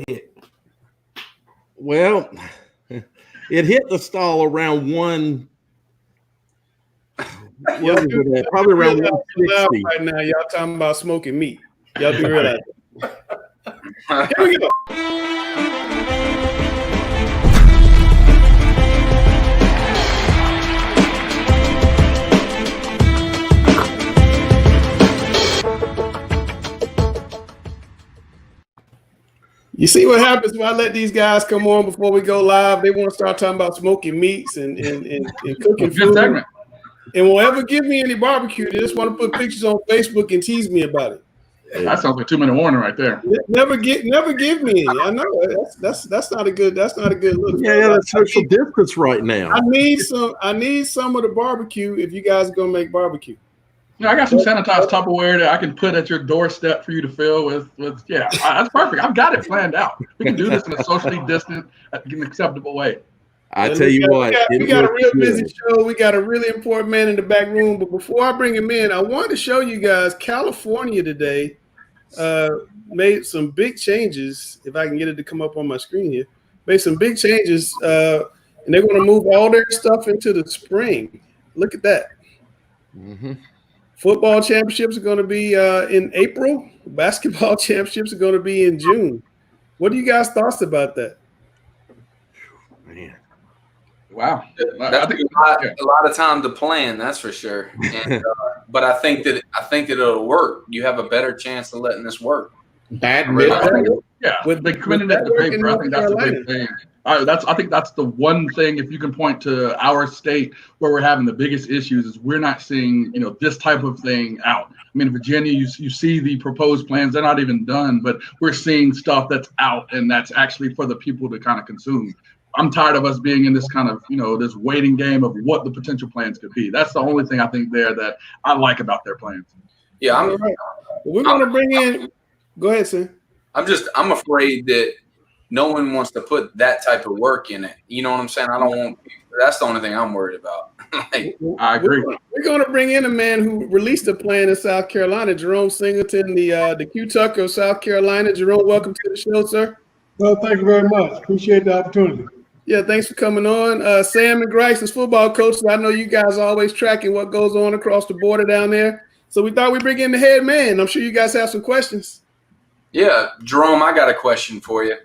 hit? Well, it hit the stall around one. What was it at? Probably around 160. Right now, y'all talking about smoking meat. Y'all do realize that. Here we go. You see what happens when I let these guys come on before we go live? They want to start talking about smoking meats and cooking food. Segment. And won't ever give me any barbecue. They just want to put pictures on Facebook and tease me about it. That sounds like 2-minute warning right there. Never give me any. I know that's not a good look. Yeah, that's social distance right now. I need some of the barbecue if you guys are gonna make barbecue. Yeah, I got some sanitized Tupperware that I can put at your doorstep for you to fill with that's perfect. I've got it planned out. We can do this in a socially distant, an acceptable way. I tell you what, we got a real busy show. We got a really important man in the back room. But before I bring him in, I wanted to show you guys California today made some big changes. If I can get it to come up on my screen here, made some big changes, and they're going to move all their stuff into the spring. Look at that. Mm-hmm. Football championships are going to be in April. Basketball championships are going to be in June. What do you guys thoughts about that? Man. Wow, That's a lot of time to plan. That's for sure. And, but I think that it'll work. You have a better chance of letting this work. With the committing at the paper, I think that's a big thing. I think that's the one thing. If you can point to our state where we're having the biggest issues, is we're not seeing this type of thing out. I mean, in Virginia, you see the proposed plans; they're not even done, but we're seeing stuff that's out and that's actually for the people to kind of consume. I'm tired of us being in this kind of this waiting game of what the potential plans could be. That's the only thing I think there that I like about their plans. Yeah, we're going to bring in. Go ahead, sir. I'm afraid that no one wants to put that type of work in it. You know what I'm saying? I don't want. That's the only thing I'm worried about. I agree. We're going to bring in a man who released a plan in South Carolina, Jerome Singleton, the Q Tucker of South Carolina. Jerome, welcome to the show, sir. Well, thank you very much. Appreciate the opportunity. Yeah, thanks for coming on. Sam and Grice's football coaches. I know you guys are always tracking what goes on across the border down there. So we thought we'd bring in the head man. I'm sure you guys have some questions. Yeah, Jerome, I got a question for you.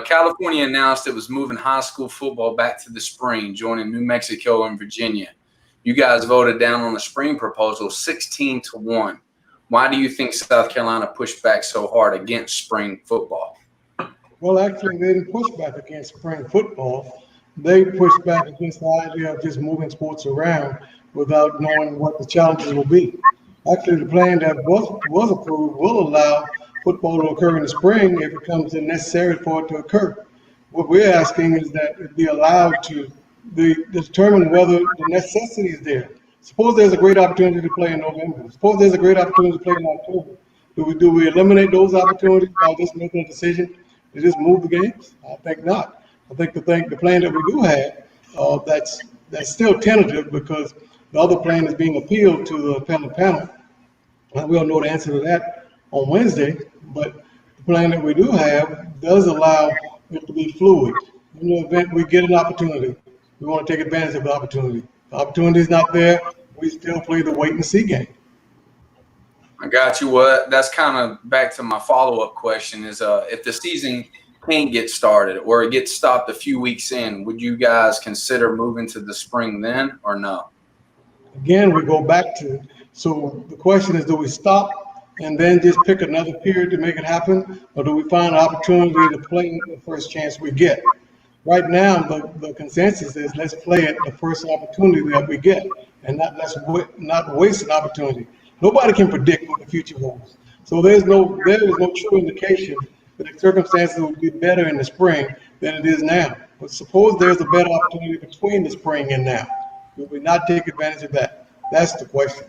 California announced it was moving high school football back to the spring, joining New Mexico and Virginia. You guys voted down on the spring proposal 16-1. Why do you think South Carolina pushed back so hard against spring football? Well, actually, they didn't push back against spring football. They pushed back against the idea of just moving sports around without knowing what the challenges will be. Actually, the plan that was approved will allow football to occur in the spring if it becomes necessary for it to occur. What we're asking is that it be allowed to determine whether the necessity is there. Suppose there's a great opportunity to play in November. Suppose there's a great opportunity to play in October. Do we eliminate those opportunities by just making a decision to just move the games? I think not. I think the plan that we do have, that's still tentative because the other plan is being appealed to the appellate panel. We'll know the answer to that on Wednesday, but the plan that we do have does allow it to be fluid. In the event we get an opportunity, we want to take advantage of the opportunity. If the opportunity is not there, we still play the wait and see game. I got you. Well, that's kind of back to my follow-up question is if the season can't get started or it gets stopped a few weeks in, would you guys consider moving to the spring then or no? Again, we go back to, so the question is, do we stop and then just pick another period to make it happen, or do we find an opportunity to play the first chance we get? Right now, the consensus is let's play it the first opportunity that we get, and not waste an opportunity. Nobody can predict what the future holds. So there is no true indication that the circumstances will be better in the spring than it is now. But suppose there's a better opportunity between the spring and now. Will we not take advantage of that? That's the question.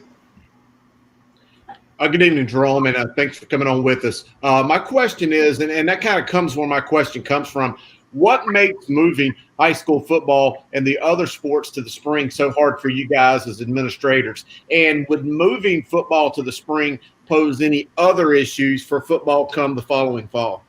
Good evening, Jerome, and thanks for coming on with us. My question is, and that kind of comes where my question comes from, what makes moving high school football and the other sports to the spring so hard for you guys as administrators? And would moving football to the spring pose any other issues for football come the following fall?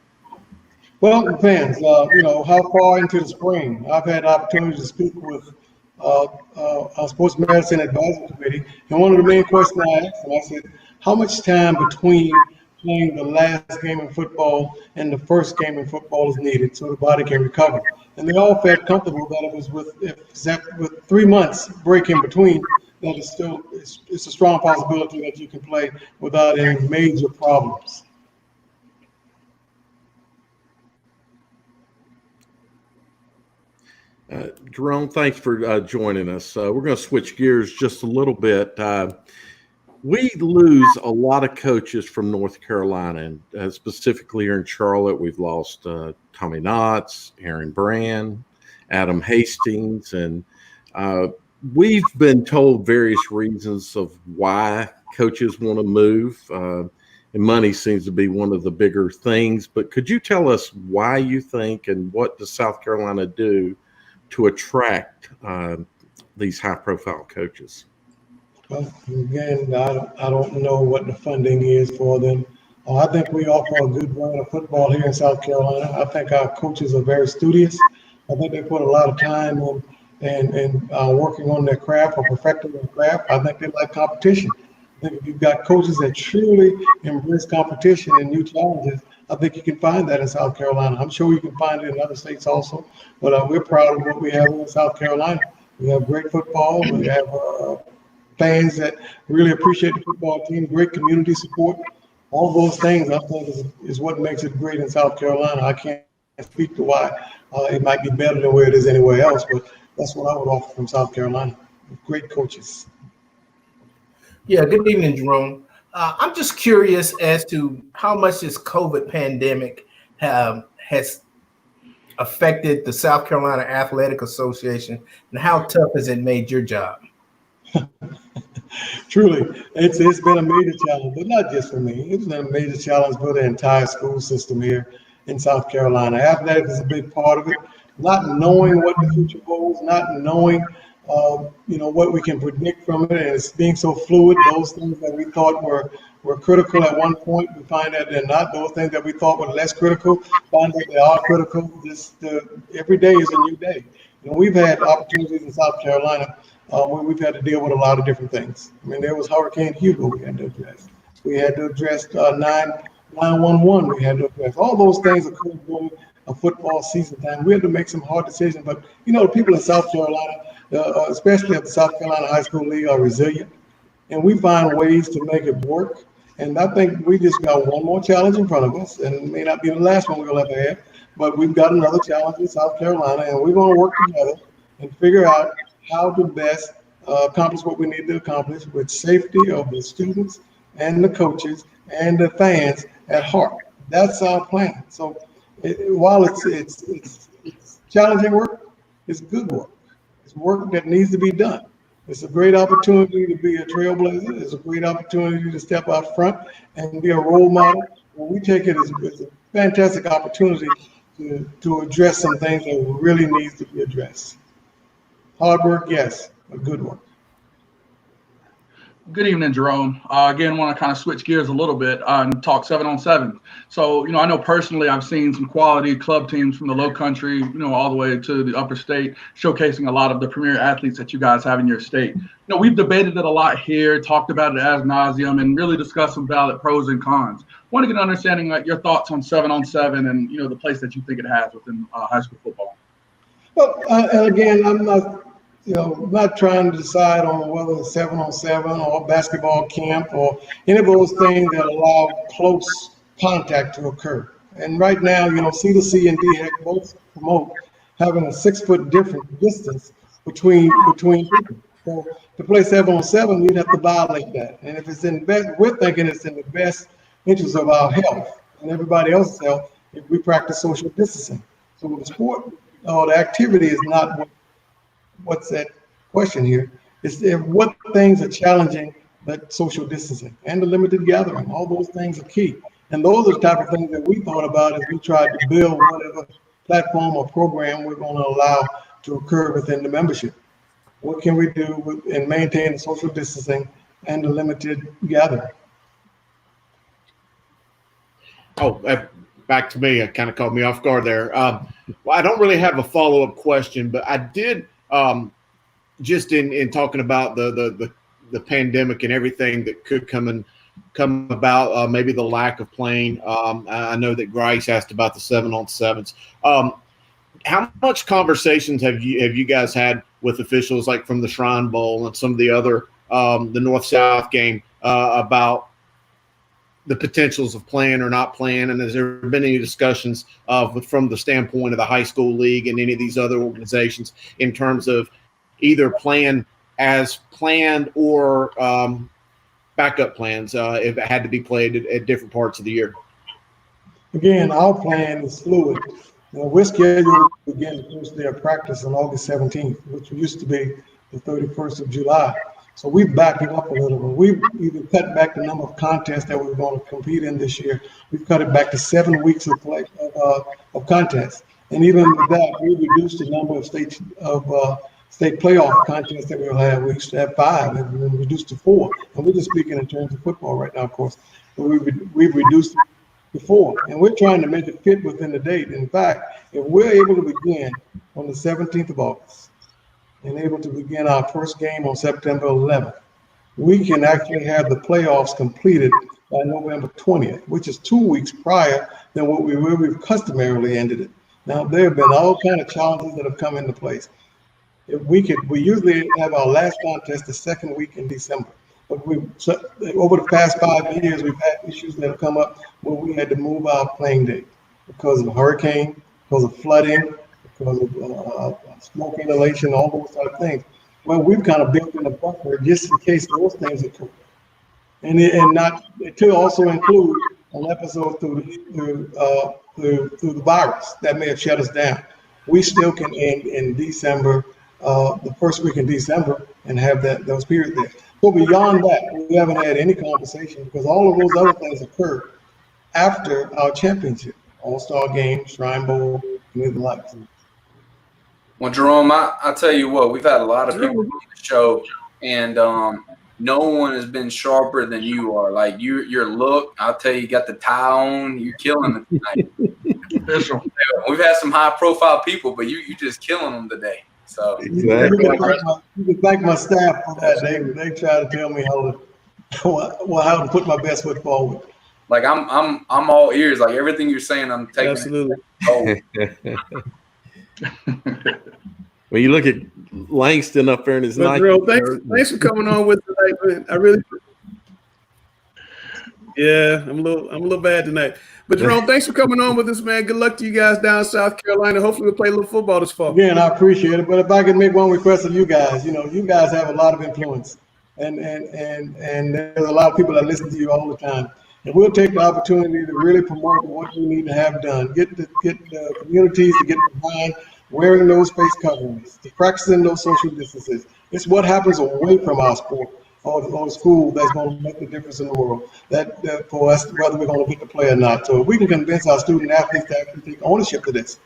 Well, it depends. How far into the spring? I've had opportunity to speak with our sports medicine advisory committee, and one of the main questions I asked them, I said, how much time between playing the last game in football and the first game in football is needed so the body can recover? And they all felt comfortable that it was with 3 months break in between, that it's a strong possibility that you can play without any major problems. Jerome, thanks for joining us. We're going to switch gears just a little bit. We lose a lot of coaches from North Carolina, and specifically here in Charlotte, we've lost Tommy Knotts, Aaron Brand, Adam Hastings, and we've been told various reasons of why coaches want to move, and money seems to be one of the bigger things. But could you tell us why you think, and what does South Carolina do to attract these high-profile coaches? Well, again, I don't know what the funding is for them. I think we offer a good brand of football here in South Carolina. I think our coaches are very studious. I think they put a lot of time in working on their craft or perfecting their craft. I think they like competition. I think if you've got coaches that truly embrace competition and new challenges, I think you can find that in South Carolina. I'm sure you can find it in other states also, but we're proud of what we have in South Carolina. We have great football. We have fans that really appreciate the football team, great community support. All those things, I think, is what makes it great in South Carolina. I can't speak to why it might be better than where it is anywhere else, but that's what I would offer from South Carolina. Great coaches. Yeah, good evening, Jerome. I'm just curious as to how much this COVID pandemic has affected the South Carolina Athletic Association, and how tough has it made your job? Truly, it's been a major challenge, but not just for me. It's been a major challenge for the entire school system here in South Carolina. Athletics is a big part of it. Not knowing what the future holds, not knowing what we can predict from it, and it's being so fluid. Those things that we thought were critical at one point, we find that they're not. Those things that we thought were less critical, find that they are critical. Every day is a new day. We've had opportunities in South Carolina where we've had to deal with a lot of different things. I mean, there was Hurricane Hugo we had to address. We had to address 911. We had to address all those things occurred during a football season time. We had to make some hard decisions, but the people in South Carolina, especially at the South Carolina High School League, are resilient, and we find ways to make it work. And I think we just got one more challenge in front of us, and it may not be the last one we'll ever have, but we've got another challenge in South Carolina, and we're going to work together and figure out how to best accomplish what we need to accomplish with safety of the students and the coaches and the fans at heart. That's our plan. So while it's challenging work, it's good work. It's work that needs to be done. It's a great opportunity to be a trailblazer. It's a great opportunity to step out front and be a role model. And we take it as a fantastic opportunity to address some things that really needs to be addressed. Hard work, yes, but good work. Good evening, Jerome. Again, want to kind of switch gears a little bit and talk 7-on-7. So, I know personally I've seen some quality club teams from the low country, all the way to the upper state, showcasing a lot of the premier athletes that you guys have in your state. We've debated it a lot here, talked about it ad nauseum, and really discussed some valid pros and cons. Want to get an understanding of your thoughts on 7-on-7 and, the place that you think it has within high school football. Well, and again, I'm not trying to decide on whether it's 7-on-7 or basketball camp or any of those things that allow close contact to occur. And right now, C2C and DHEC both promote having a 6-foot different distance between people. So to play 7-on-7, we'd have to violate that. And if it's we're thinking it's in the best interest of our health and everybody else's health if we practice social distancing. So the sport or the activity is not what's that question here. It's what things are challenging that social distancing and the limited gathering. All those things are key. And those are the type of things that we thought about as we tried to build whatever platform or program we're going to allow to occur within the membership. What can we do and maintain the social distancing and the limited gathering? Oh, back to me. It kind of caught me off guard there. Well, I don't really have a follow-up question, but I did just in talking about the pandemic and everything that could come about, maybe the lack of playing. I know that Grice asked about the 7-on-7s. How much conversations have you guys had with officials, like from the Shrine Bowl and some of the other the North-South game, about the potentials of playing or not playing? And has there been any discussions from the standpoint of the high school league and any of these other organizations in terms of either playing as planned or backup plans if it had to be played at different parts of the year? Again, our plan is fluid. We're scheduled to begin the first day of practice on August 17th, which used to be the 31st of July. So we've backed it up a little bit. We've even cut back the number of contests that we're going to compete in this year. We've cut it back to 7 weeks of play of contests. And even with that, we reduced the number of state playoff contests that we'll have. We used to have 5, and we reduced to 4. And we're just speaking in terms of football right now, of course. But we've reduced it to 4, and we're trying to make it fit within the date. In fact, if we're able to begin on the 17th of August and able to begin our first game on September 11th, we can actually have the playoffs completed by November 20th, which is 2 weeks prior than where we've customarily ended it. Now, there have been all kinds of challenges that have come into place. If we usually have our last contest the second week in December. But over the past 5 years, we've had issues that have come up where we had to move our playing date because of hurricane, because of flooding, because of smoke inhalation, all those type of things. Well, we've kind of built in a buffer just in case those things occur. And it could also include an episode through the virus that may have shut us down. We still can end in December, the first week in December, and have those periods there. So beyond that, we haven't had any conversation because all of those other things occurred after our championship, All-Star Game, Shrine Bowl, and the likes. Well, Jerome, I tell you what, we've had a lot of people on the show, and no one has been sharper than you are. Like your look, I'll tell you, you got the tie on, you're killing it tonight. We've had some high-profile people, but you just killing them today. So exactly. You can thank my staff for that. They try to tell me how to put my best foot forward. Like I'm all ears. Like everything you're saying, I'm taking. Absolutely. When you look at Langston up there in his night. Thanks for coming on with tonight, man. I really. Yeah, I'm a little bad tonight. But Jerome, thanks for coming on with us, man. Good luck to you guys down in South Carolina. Hopefully we'll play a little football this fall. Again, I appreciate it. But if I can make one request of you guys, you guys have a lot of influence. And there's a lot of people that listen to you all the time. And we'll take the opportunity to really promote what we need to have done. Get the communities to get behind wearing those face coverings, to practicing those social distances. It's what happens away from our sport or school that's going to make the difference in the world. That for us, whether we're going to get to play or not. So if we can convince our student athletes to actually take ownership of this,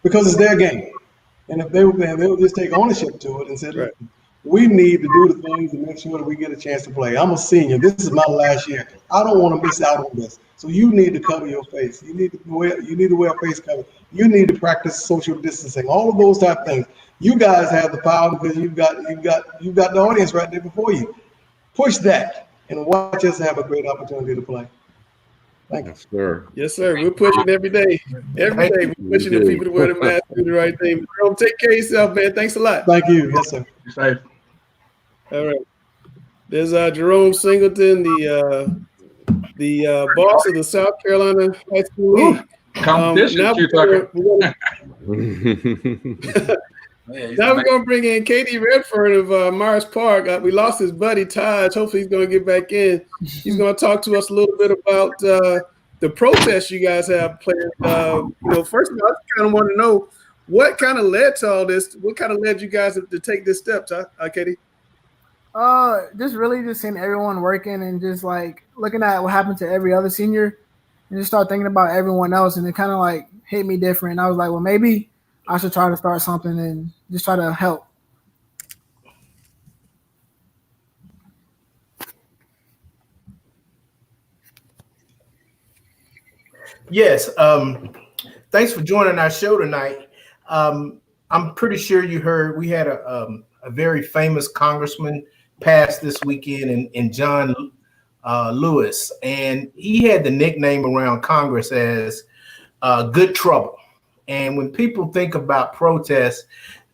because it's their game. And if they'll just take ownership to it and say, right, we need to do the things to make sure that we get a chance to play. I'm a senior. This is my last year. I don't want to miss out on this. So you need to cover your face. You need to wear a face cover. You need to practice social distancing. All of those type of things. You guys have the power because you've got the audience right there before you. Push that and watch us have a great opportunity to play. Thank you. Yes, sir. Yes, sir. We're pushing every day. Every day we're pushing the people to wear the mask, do the right thing. Jerome, take care of yourself, man. Thanks a lot. Thank you. Yes, sir. You're safe. All right. There's Jerome Singleton, the boss of the South Carolina High School League. Competition. Now we're going to bring in Katie Redford of Myers Park. We lost his buddy, Taj. Hopefully he's going to get back in. He's going to talk to us a little bit about the protests you guys have planned. First of all, I kind of want to know what kind of led to all this. What kind of led you guys to take this step, Katie? Just seeing everyone working and just like looking at what happened to every other senior and just start thinking about everyone else. And it kind of like hit me different. And I was like, well, maybe I should try to start something and just try to help. Yes. Thanks for joining our show tonight. I'm pretty sure you heard we had a very famous congressman pass this weekend in John Lewis, and he had the nickname around Congress as Good Trouble. And when people think about protests,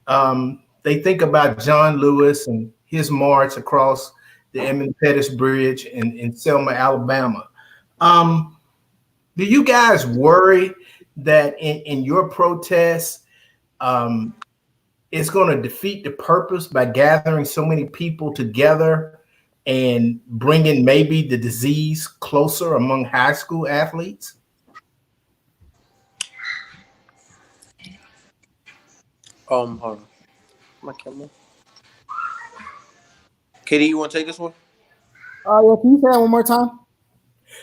they think about John Lewis and his march across the Emmett Pettus Bridge in Selma, Alabama. Do you guys worry that in your protests, it's going to defeat the purpose by gathering so many people together and bringing maybe the disease closer among high school athletes? Hold on. My camera. Katie, you want to take this one? Yeah, can you say that one more time?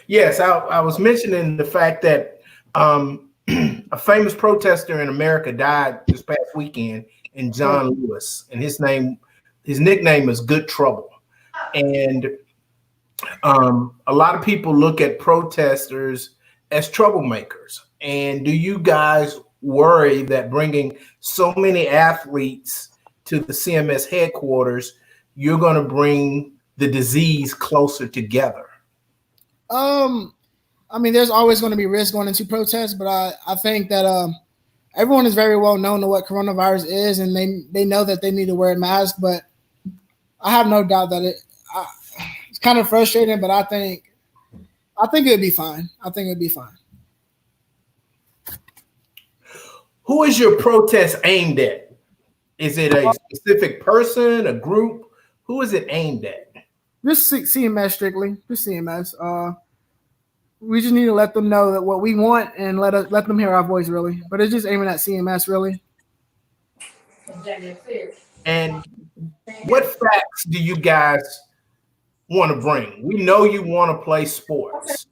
Yes, I was mentioning the fact that a famous protester in America died this past weekend, in John Lewis, and his nickname is Good Trouble. And a lot of people look at protesters as troublemakers. And do you guys worry that bringing so many athletes to the CMS headquarters, you're going to bring the disease closer together? I mean, there's always going to be risk going into protests, but I think that everyone is very well known to what coronavirus is, and they know that they need to wear a mask. But I have no doubt that it's kind of frustrating, but I think it would be fine. I think it would be fine. Who is your protest aimed at? Is it a specific person, a group? Who is it aimed at? Just CMS strictly, just CMS. We just need to let them know that what we want and let them hear our voice, really. But it's just aiming at CMS, really. And what facts do you guys want to bring? We know you want to play sports.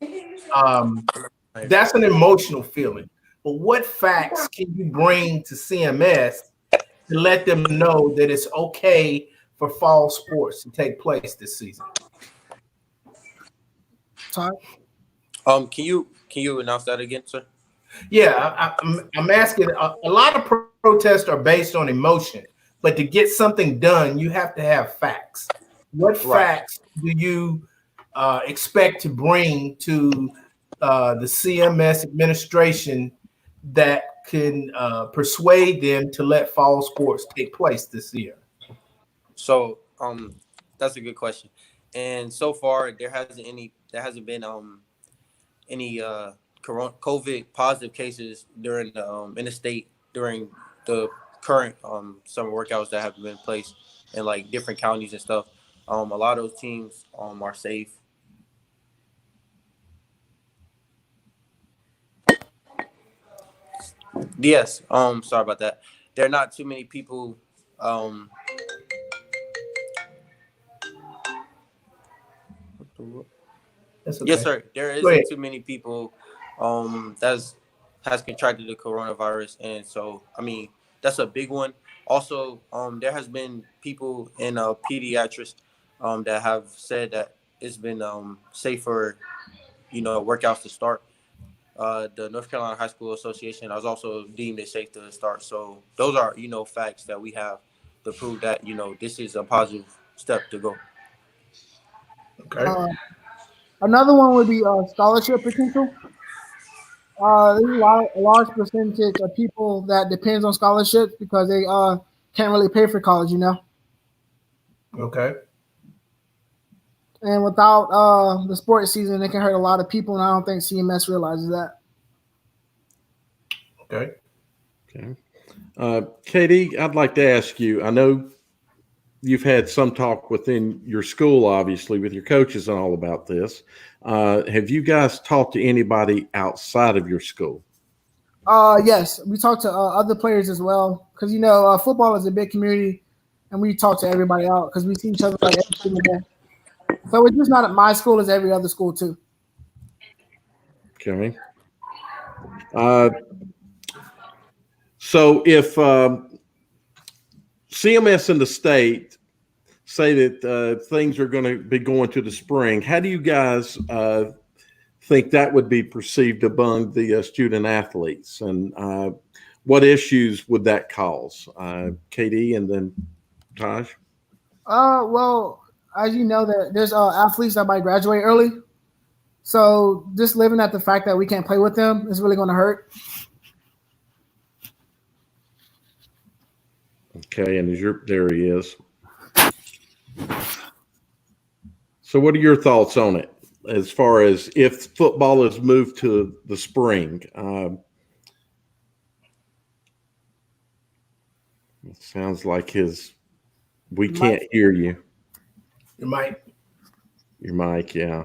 That's an emotional feeling. But what facts can you bring to CMS to let them know that it's okay for fall sports to take place this season? Todd? Can you announce that again, sir? Yeah, I'm asking. A lot of protests are based on emotion, but to get something done, you have to have facts. What facts do you expect to bring to the CMS administration that can persuade them to let fall sports take place this year? So that's a good question. And so far there hasn't been any COVID positive cases during the in the state during the current summer workouts that have been in place in like different counties and stuff. A lot of those teams are safe. Yes. Sorry about that. There are not too many people. Okay. Yes, sir. There isn't too many people has contracted the coronavirus, and so I mean that's a big one. Also, there has been people in pediatrics that have said that it's been safer, workouts to start. The North Carolina High School Association has also deemed it safe to start. So those are facts that we have to prove that this is a positive step to go. Okay. Another one would be scholarship potential. There's a large percentage of people that depends on scholarships because they can't really pay for college, Okay. And without the sports season, it can hurt a lot of people, and I don't think CMS realizes that. Okay. Katie, I'd like to ask you, I know you've had some talk within your school, obviously, with your coaches and all about this. Have you guys talked to anybody outside of your school? Yes, we talked to other players as well because, football is a big community, and we talk to everybody out because we see each other like every single day. So it's just not at my school; it's every other school too. Okay. So if CMS in the state say that things are going to be going to the spring, how do you guys think that would be perceived among the student athletes, and what issues would that cause? KD and then Taj. Well, as you know, that there's athletes that might graduate early, so just living at the fact that we can't play with them is really going to hurt. Okay, and there he is. So what are your thoughts on it as far as if football is moved to the spring? It sounds like we can't hear you. Your mic. Your mic, yeah.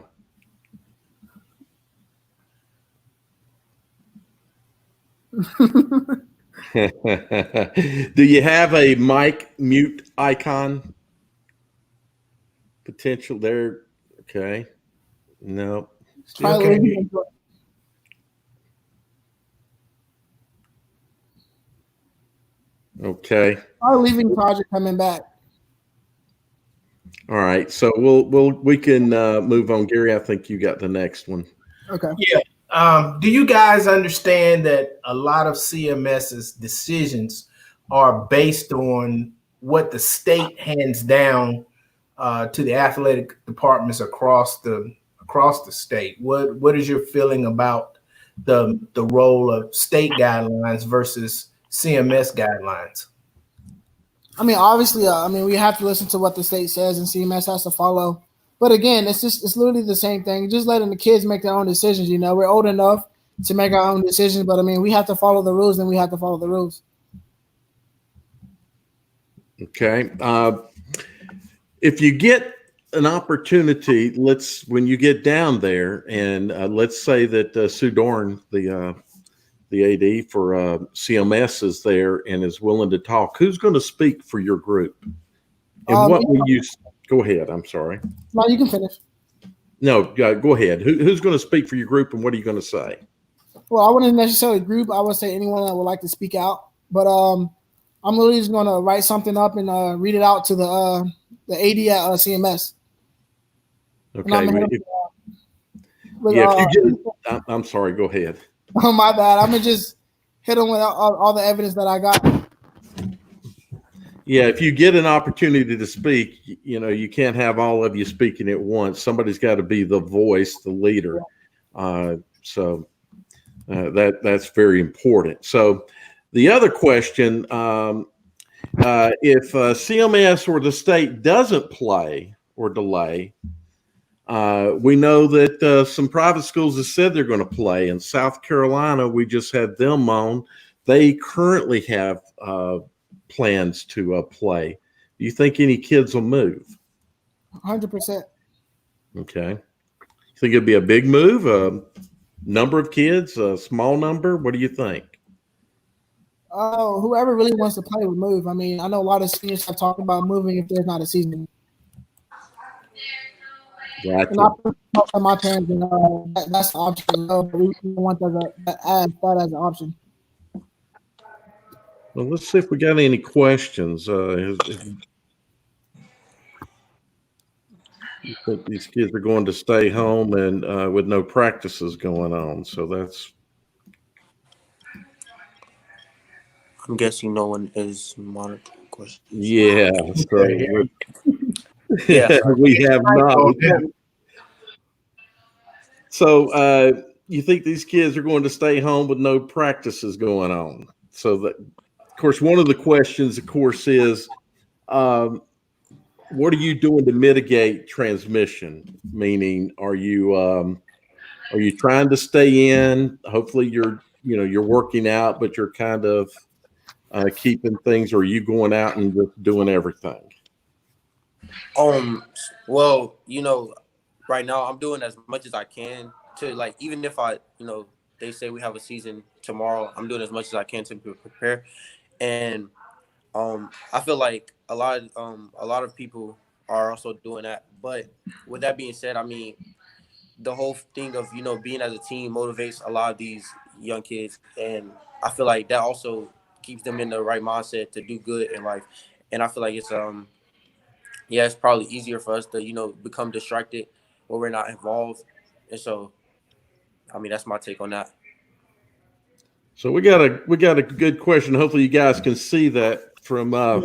Do you have a mic mute icon potential there? Okay. No. Okay. Okay. Our leaving project coming back. All right. So we can move on. Gary, I think you got the next one. Okay. Yeah. Do you guys understand that a lot of CMS's decisions are based on what the state hands down to the athletic departments across the state? What is your feeling about the role of state guidelines versus CMS guidelines? I mean, obviously, we have to listen to what the state says, and CMS has to follow. But again, it's literally the same thing. Just letting the kids make their own decisions. You know, we're old enough to make our own decisions, but I mean, we have to follow the rules, and we have to follow the rules. Okay. If you get an opportunity, when you get down there, and let's say that Sue Dorn, the AD for CMS, is there and is willing to talk, who's going to speak for your group? And what will you? Go ahead. I'm sorry. No, you can finish. No, go ahead. Who's going to speak for your group, and what are you going to say? Well, I wouldn't necessarily group. I would say anyone that would like to speak out. But I'm literally just going to write something up and read it out to the AD at CMS. Okay. I'm sorry. Go ahead. Oh, my bad. I'm going to just hit them with all the evidence that I got. Yeah, if you get an opportunity to speak, you can't have all of you speaking at once. Somebody's got to be the voice, the leader. So that's very important. So the other question, if CMS or the state doesn't play or delay, we know that some private schools have said they're going to play. In South Carolina, we just had them on. They currently have plans to play. Do you think any kids will move? 100%. Okay. You think it'd be a big move? A number of kids? A small number? What do you think? Whoever really wants to play would move. I mean, I know a lot of seniors have talked about moving if there's not a season. Gotcha. And I talked to my parents, that's the option. We want that as an option. Well, let's see if we got any questions. You think these kids are going to stay home and with no practices going on? So that's. I'm guessing no one is monitoring questions. Yeah. So Yeah. we have not. So you think these kids are going to stay home with no practices going on? So that. Of course, one of the questions, is, what are you doing to mitigate transmission? Meaning, are you trying to stay in? Hopefully, you're working out, but you're kind of keeping things. Or are you going out and just doing everything? Well, right now I'm doing as much as I can to even if they say we have a season tomorrow, I'm doing as much as I can to prepare. And I feel like a lot of people are also doing that. But with that being said, I mean, the whole thing of being as a team motivates a lot of these young kids, and I feel like that also keeps them in the right mindset to do good in life. And I feel like it's it's probably easier for us to become distracted when we're not involved, and so I mean, that's my take on that. So we got a good question. Hopefully you guys can see that from one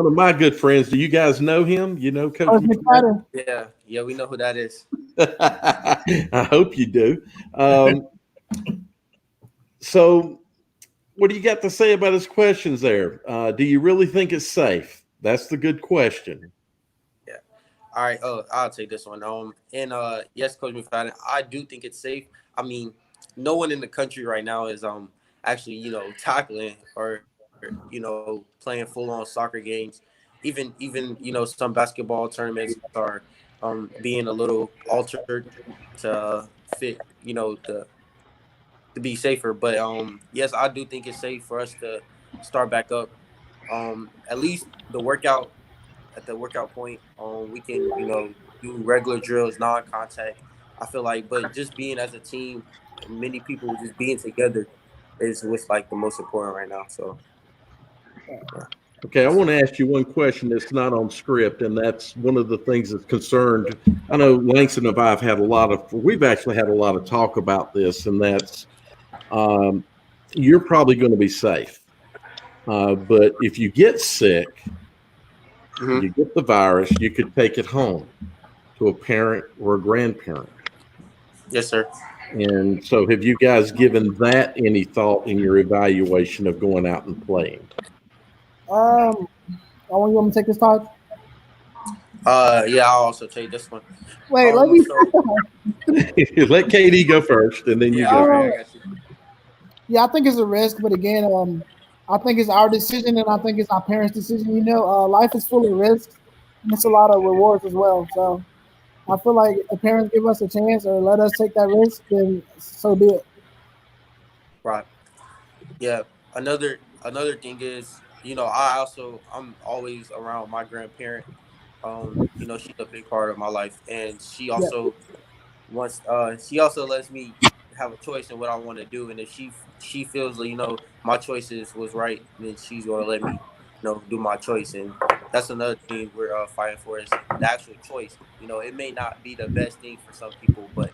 of my good friends. Do you guys know him? You know Coach McFadden? Yeah, we know who that is. I hope you do. So what do you got to say about his questions there? Do you really think it's safe? That's the good question. Yeah. All right. I'll take this one. Yes, Coach McFadden, I do think it's safe. I mean, no one in the country right now is actually tackling or playing full on soccer games. Even some basketball tournaments are being a little altered to fit to be safer. But yes, I do think it's safe for us to start back up. At least at the workout point, we can do regular drills, non-contact. I feel like, but just being as a team, many people just being together is what's like the most important right now. So. Yeah. Okay, I want to ask you one question that's not on script, and that's one of the things that's concerned. I know Langston and I have we've actually had a lot of talk about this, and that's you're probably going to be safe. But if you get sick, you get the virus, you could take it home to a parent or a grandparent. Yes, sir. And so have you guys given that any thought in your evaluation of going out and playing? You want me to take this, Todd? Yeah, I'll also take this one. Wait, let me. Let Katie go first, and then you go. Yeah, I think it's a risk, but again, I think it's our decision, and I think it's our parents' decision. Life is full of risks, and it's a lot of rewards as well. So I feel like if parents give us a chance or let us take that risk, then so be it. Right. Yeah. Another thing is, I'm always around my grandparent. She's a big part of my life, and she also she also lets me have a choice in what I want to do. And if she feels my choices was right, then she's gonna let me do my choice. And that's another thing we're fighting for is the actual choice. It may not be the best thing for some people, but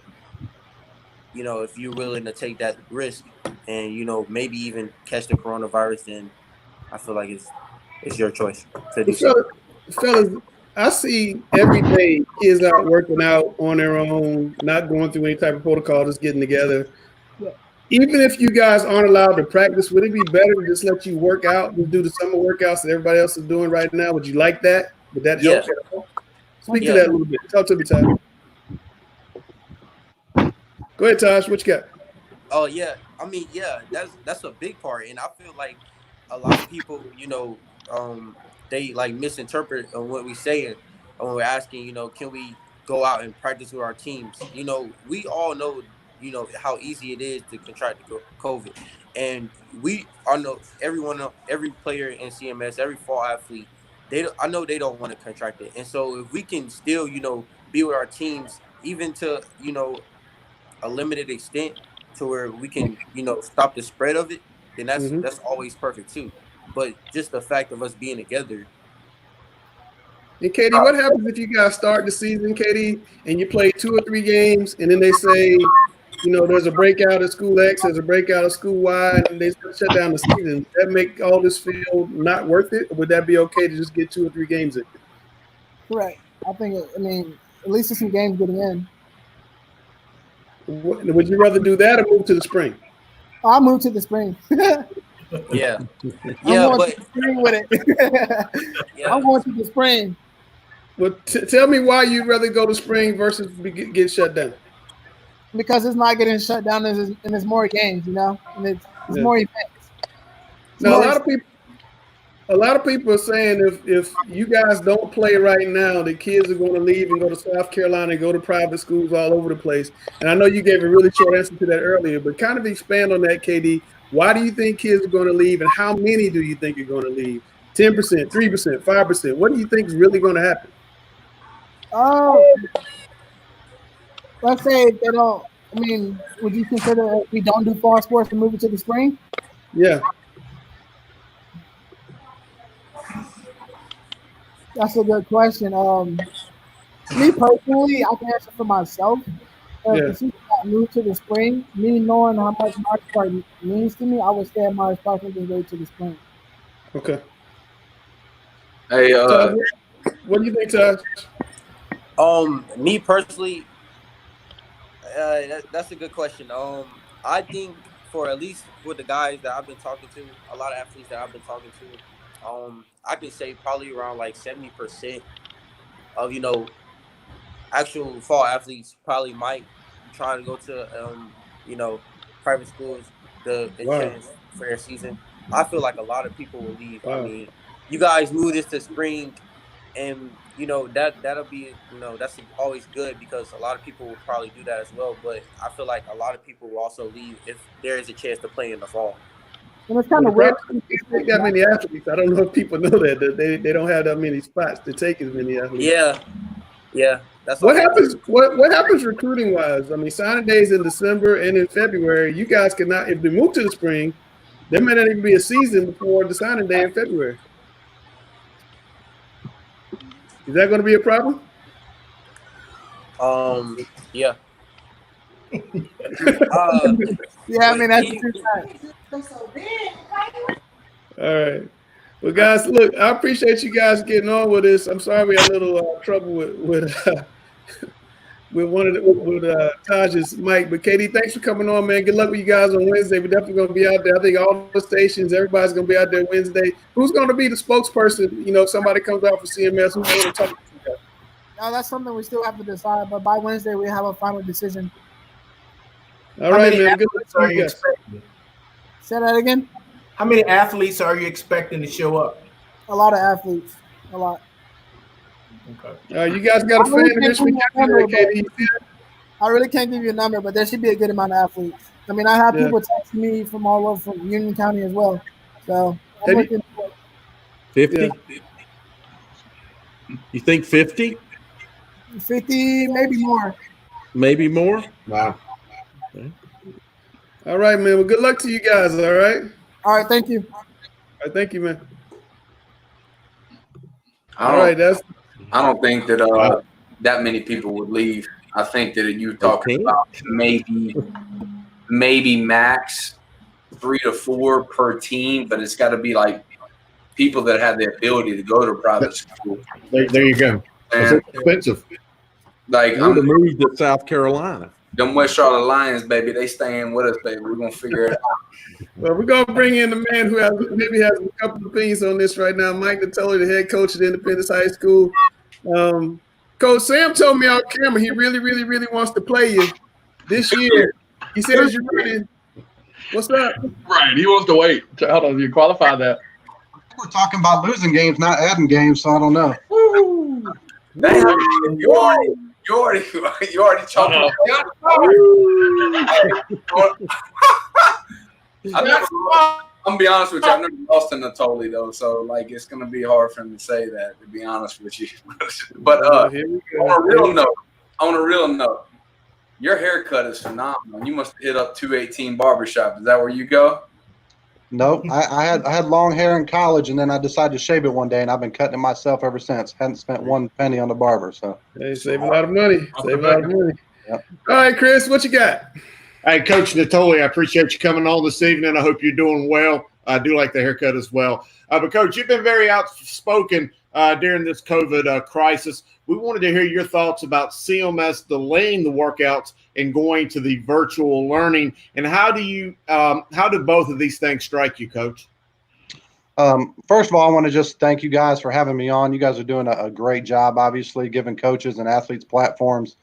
if you're willing to take that risk and maybe even catch the coronavirus, then I feel like it's your choice to do so. Fellas, I see every day kids out working out on their own, not going through any type of protocol, just getting together. Yeah. Even if you guys aren't allowed to practice, would it be better to just let you work out and do the summer workouts that everybody else is doing right now? Would you like that? Would that help? Speak to that a little bit. Talk to me, Todd. Go ahead, Tosh. What you got? Oh yeah, I mean, yeah, that's a big part, and I feel like a lot of people, they like misinterpret what we saying when we're asking, can we go out and practice with our teams? We all know, how easy it is to contract COVID, and every player in CMS, every fall athlete, I know they don't want to contract it, and so if we can still, be with our teams, even to, a limited extent, to where we can, stop the spread of it, then that's always perfect too. But just the fact of us being together. And Katie, what happens if you guys start the season, Katie, and you play 2 or 3 games, and then they say, there's a breakout at school X, there's a breakout at school Y, and they shut down the season? Does that make all this feel not worth it? Or would that be okay to just get 2 or 3 games in? Correct. I think, at least there's some games getting in. Would you rather do that or move to the spring? I'll move to the spring. Yeah. I'm going to the spring with it. I'm going to the spring. Well, tell me why you'd rather go to spring versus get shut down. Because it's not getting shut down, and there's more games, and it's more events. Now, a lot of people are saying if you guys don't play right now, the kids are going to leave and go to South Carolina and go to private schools all over the place. And I know you gave a really short answer to that earlier, but kind of expand on that, KD. Why do you think kids are going to leave, and how many do you think are going to leave? 10%, 3%, 5%? What do you think is really going to happen? Let's say if they don't. Would you consider if we don't do fall sports and move it to the spring? Yeah. That's a good question. Me personally, I can answer for myself. The season moved to the spring, me knowing how much March Park means to me, I would stay at March Park and just wait to the spring. Okay. Hey, Todd, what do you think, Todd? Me personally, that's a good question. I think for at least with the guys that I've been talking to, a lot of athletes that I've been talking to, I can say probably around like 70% of actual fall athletes probably might try to go to private schools the chance for their season. I feel like a lot of people will leave. Wow. I mean, you guys move this to spring, and that'll be that's always good because a lot of people will probably do that as well. But I feel like a lot of people will also leave if there is a chance to play in the fall. And it's kind of weird. They that many athletes. I don't know if people know that they don't have that many spots to take as many athletes. Yeah. That's what happens. What happens recruiting wise? I mean, signing days in December and in February. You guys cannot. If they move to the spring, there may not even be a season before the signing day in February. Is that going to be a problem? Yeah. Yeah, I mean that's true. All right. Well, guys, look, I appreciate you guys getting on with this. I'm sorry we had a little trouble with Taj's mic, but Katie, thanks for coming on, man. Good luck with you guys on Wednesday. We're definitely going to be out there. I think all the stations, everybody's going to be out there Wednesday. Who's going to be the spokesperson? If somebody comes out for CMS, who's going to talk to you guys? No, that's something we still have to decide, but by Wednesday we have a final decision. All right, man. Good luck are you expecting? Say that again. How many athletes are you expecting to show up? A lot of athletes. A lot. Okay. You guys got a fan of this weekend, Katie? I really can't give you a number, but there should be a good amount of athletes. I mean, I have people texting me from all over from Union County as well. So I'm looking for 50? Yeah. You think 50? 50, maybe more. Maybe more? Wow. Okay. All right, man. Well, good luck to you guys, all right? All right, thank you. All right, thank you, man. I don't think that that many people would leave. I think that you're talking about maybe max 3 to 4 per team, but it's got to be like people that have the ability to go to private school. There you go. It's expensive. Like I'm to move to South Carolina. Them West Charlotte Lions, baby, they staying with us, baby. We're gonna figure it out. Well, we're gonna bring in the man who maybe has a couple of opinions on this right now, Mike Natoli, the head coach at Independence High School. Coach Sam told me on camera he really, really, really wants to play you this year. He says you're ready. What's up? Right, he wants to wait. Hold on, you qualify that. We're talking about losing games, not adding games, so I don't know. Woo. You already talking about I'm gonna be honest with you. I've never lost to Natoli though, so like it's gonna be hard for him to say that. To be honest with you, but on a real note, your haircut is phenomenal. You must have hit up 218 Barbershop. Is that where you go? Nope. I had long hair in college, and then I decided to shave it one day, and I've been cutting it myself ever since. Hadn't spent one penny on the barber. So hey, save a lot of money. Save a lot of money. Yep. All right, Chris, what you got? Hey, Coach Natoli, I appreciate you coming on this evening. I hope you're doing well. I do like the haircut as well. But, Coach, you've been very outspoken during this COVID crisis. We wanted to hear your thoughts about CMS delaying the workouts and going to the virtual learning. And how do both of these things strike you, Coach? First of all, I want to just thank you guys for having me on. You guys are doing a great job, obviously, giving coaches and athletes platforms.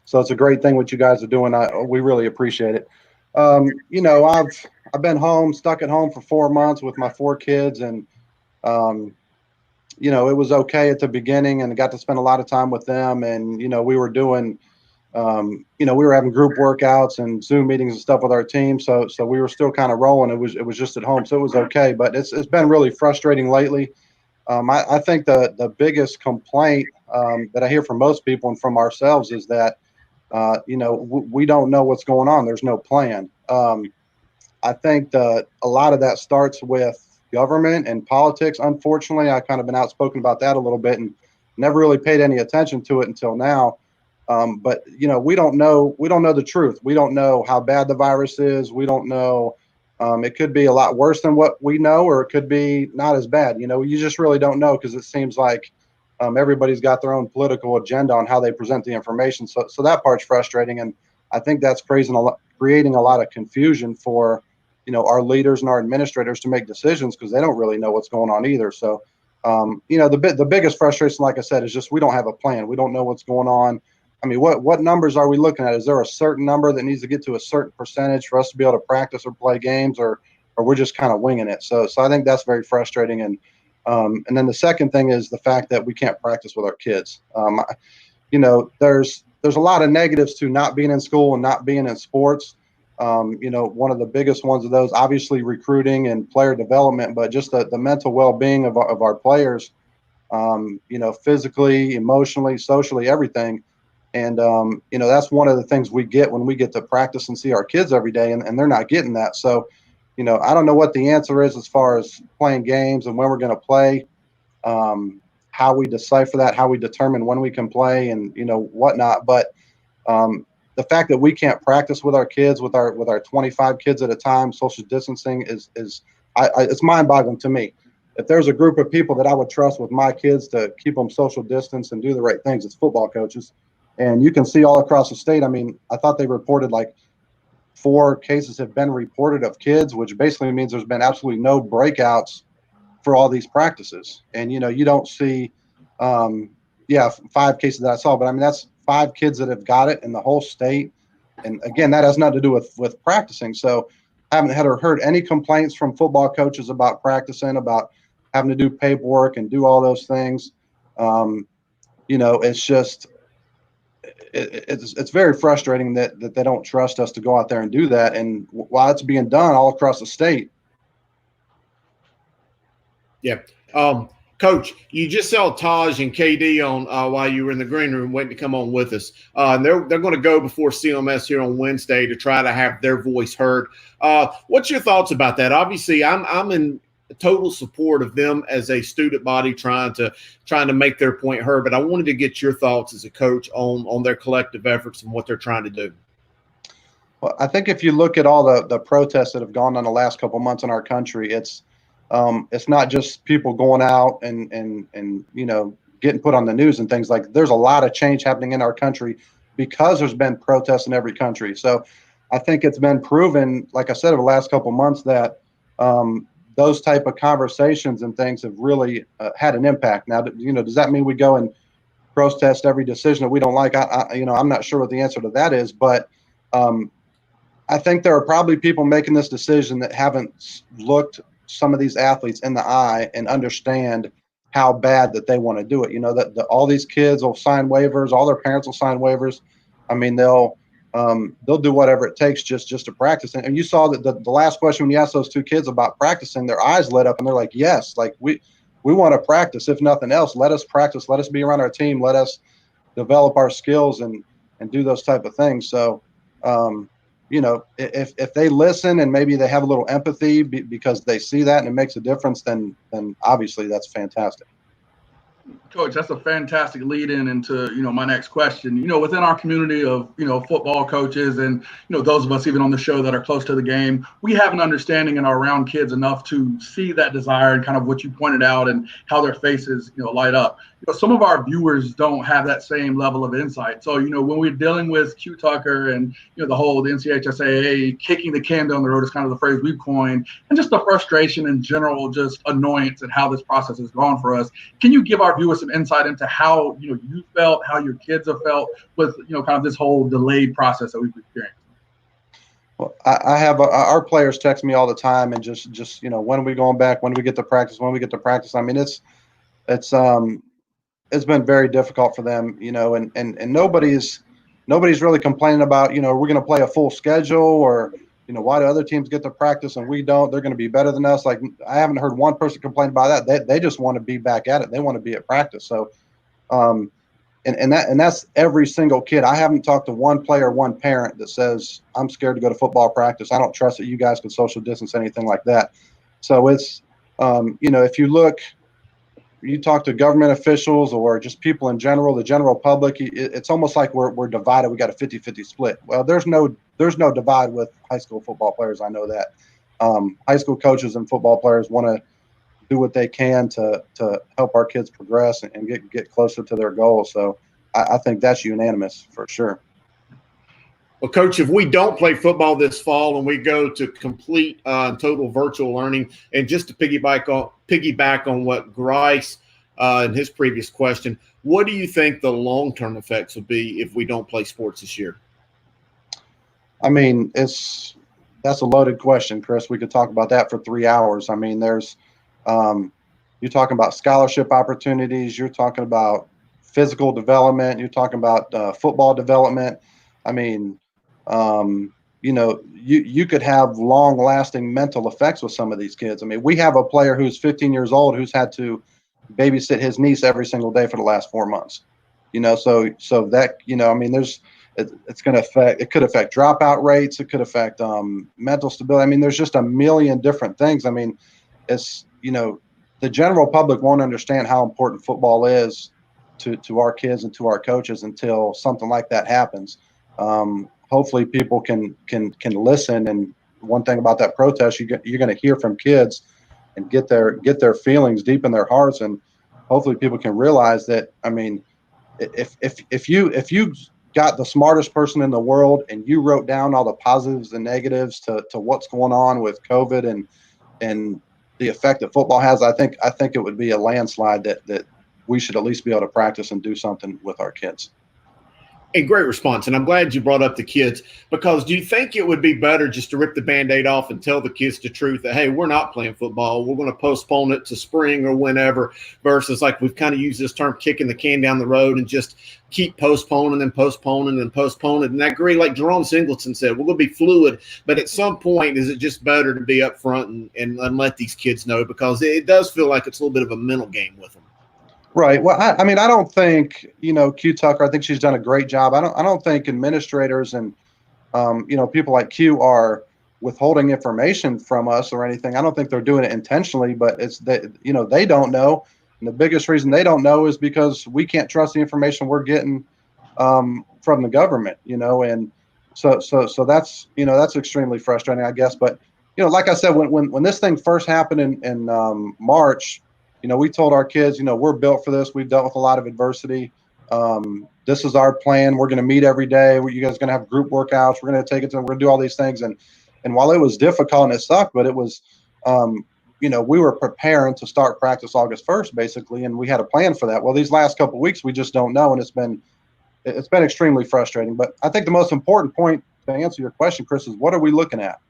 So it's a great thing what you guys are doing. We really appreciate it. I've been stuck at home for 4 months with my 4 kids, and it was okay at the beginning, and I got to spend a lot of time with them. And we were doing, we were having group workouts and Zoom meetings and stuff with our team. So we were still kind of rolling. It was just at home, so it was okay. But it's been really frustrating lately. I think the biggest complaint that I hear from most people and from ourselves is that we don't know what's going on. There's no plan. I think a lot of that starts with government and politics. Unfortunately, I've kind of been outspoken about that a little bit and never really paid any attention to it until now. But we don't know the truth. We don't know how bad the virus is. We don't know. It could be a lot worse than what we know, or it could be not as bad. You just really don't know, because it seems like everybody's got their own political agenda on how they present the information. So that part's frustrating, and I think that's creating a lot of confusion for our leaders and our administrators to make decisions, because they don't really know what's going on either. So the biggest frustration, like I said, is just we don't have a plan. We don't know what's going on. I mean, what numbers are we looking at? Is there a certain number that needs to get to a certain percentage for us to be able to practice or play games, or we're just kind of winging it? So I think that's very frustrating. And then the second thing is the fact that we can't practice with our kids. There's a lot of negatives to not being in school and not being in sports. One of the biggest ones of those, obviously, recruiting and player development, but just the mental well-being of our players, physically, emotionally, socially, everything. And, that's one of the things we get when we get to practice and see our kids every day, and they're not getting that. So, I don't know what the answer is as far as playing games and when we're going to play, how we decipher that, how we determine when we can play and, whatnot. But the fact that we can't practice with our kids, with our 25 kids at a time, social distancing is it's mind-boggling to me. If there's a group of people that I would trust with my kids to keep them social distance and do the right things, it's football coaches. And you can see all across the state. I mean, I thought they reported like 4 cases have been reported of kids, which basically means there's been absolutely no breakouts for all these practices. And, you don't see, 5 cases that I saw, but I mean, that's 5 kids that have got it in the whole state. And again, that has nothing to do with practicing. So I haven't heard any complaints from football coaches about practicing, about having to do paperwork and do all those things. It's just, it's very frustrating that they don't trust us to go out there and do that. And while it's being done all across the state. Yeah. Coach, you just saw Taj and KD on while you were in the green room waiting to come on with us. They're going to go before CMS here on Wednesday to try to have their voice heard. What's your thoughts about that? Obviously, I'm in total support of them as a student body trying to make their point heard, but I wanted to get your thoughts as a coach on their collective efforts and what they're trying to do. Well, I think if you look at all the protests that have gone on the last couple of months in our country, it's not just people going out and getting put on the news and things. Like, there's a lot of change happening in our country because there's been protests in every country. So I think it's been proven, like I said, over the last couple of months that those type of conversations and things have really had an impact. Now, does that mean we go and protest every decision that we don't like? I'm not sure what the answer to that is, but I think there are probably people making this decision that haven't looked some of these athletes in the eye and understand how bad that they want to do it. That all these kids will sign waivers, all their parents will sign waivers. I mean, they'll do whatever it takes just to practice. And you saw that the last question when you asked those 2 kids about practicing, their eyes lit up and they're like, yes, like we want to practice. If nothing else, let us practice. Let us be around our team. Let us develop our skills and do those type of things. So, if they listen and maybe they have a little empathy because they see that and it makes a difference, then obviously that's fantastic. Coach, that's a fantastic lead in into, my next question. Within our community of, football coaches and, those of us even on the show that are close to the game, we have an understanding and are around kids enough to see that desire and kind of what you pointed out and how their faces, light up. Some of our viewers don't have that same level of insight. So, when we're dealing with Q Tucker and, the SCHSL kicking the can down the road is kind of the phrase we've coined, and just the frustration and general just annoyance at how this process has gone for us. Can you give our viewers some insight into how, you felt, how your kids have felt with, kind of this whole delayed process that we've experienced? Well, I have our players text me all the time and just when are we going back? When do we get to practice? When we get to practice? I mean, it's been very difficult for them, and nobody's really complaining about, we're going to play a full schedule or, why do other teams get to practice and we don't? They're going to be better than us. Like, I haven't heard one person complain about that. They just want to be back at it. They want to be at practice. So, and that's every single kid. I haven't talked to one player, one parent that says, I'm scared to go to football practice. I don't trust that you guys can social distance, anything like that. So it's, if you look, you talk to government officials or just people in general, the general public, it's almost like we're divided. We got a 50-50 split. Well, there's no divide with high school football players. I know that. High school coaches and football players want to do what they can to help our kids progress and get closer to their goals. So I think that's unanimous for sure. Well, Coach, if we don't play football this fall and we go to complete total virtual learning, and just to piggyback on what Grice in his previous question, what do you think the long-term effects will be if we don't play sports this year? I mean, that's a loaded question, Chris. We could talk about that for 3 hours. I mean, there's you're talking about scholarship opportunities. You're talking about physical development. You're talking about football development. I mean, you could have long-lasting mental effects with some of these kids. I mean, we have a player who's 15 years old who's had to babysit his niece every single day for the last 4 months. So that, I mean, it's going to affect. It could affect dropout rates. It could affect mental stability. I mean, there's just a million different things. I mean, it's the general public won't understand how important football is to our kids and to our coaches until something like that happens. Hopefully people can listen. And one thing about that protest, you're going to hear from kids and get their feelings deep in their hearts. And hopefully people can realize that, I mean, if you got the smartest person in the world and you wrote down all the positives and negatives to what's going on with COVID and the effect that football has, I think it would be a landslide that we should at least be able to practice and do something with our kids. A great response, and I'm glad you brought up the kids, because do you think it would be better just to rip the Band-Aid off and tell the kids the truth that, hey, we're not playing football, we're going to postpone it to spring or whenever, versus like we've kind of used this term kicking the can down the road and just keep postponing and postponing and postponing. And I agree, like Jerome Singleton said, we're going to be fluid, but at some point, is it just better to be upfront and let these kids know, because it does feel like it's a little bit of a mental game with them. Right. Well, I mean, I don't think, Q Tucker, I think she's done a great job. I don't think administrators and, people like Q are withholding information from us or anything. I don't think they're doing it intentionally, but it's that, they don't know. And the biggest reason they don't know is because we can't trust the information we're getting from the government, and so that's, that's extremely frustrating, I guess. But, like I said, when this thing first happened in March, we told our kids, we're built for this. We've dealt with a lot of adversity. This is our plan. We're going to meet every day. You guys are going to have group workouts. We're going to take it to them. We're going to do all these things. And while it was difficult and it sucked, but it was, we were preparing to start practice August 1st, basically. And we had a plan for that. Well, these last couple of weeks, we just don't know. And it's been extremely frustrating. But I think the most important point to answer your question, Chris, is what are we looking at?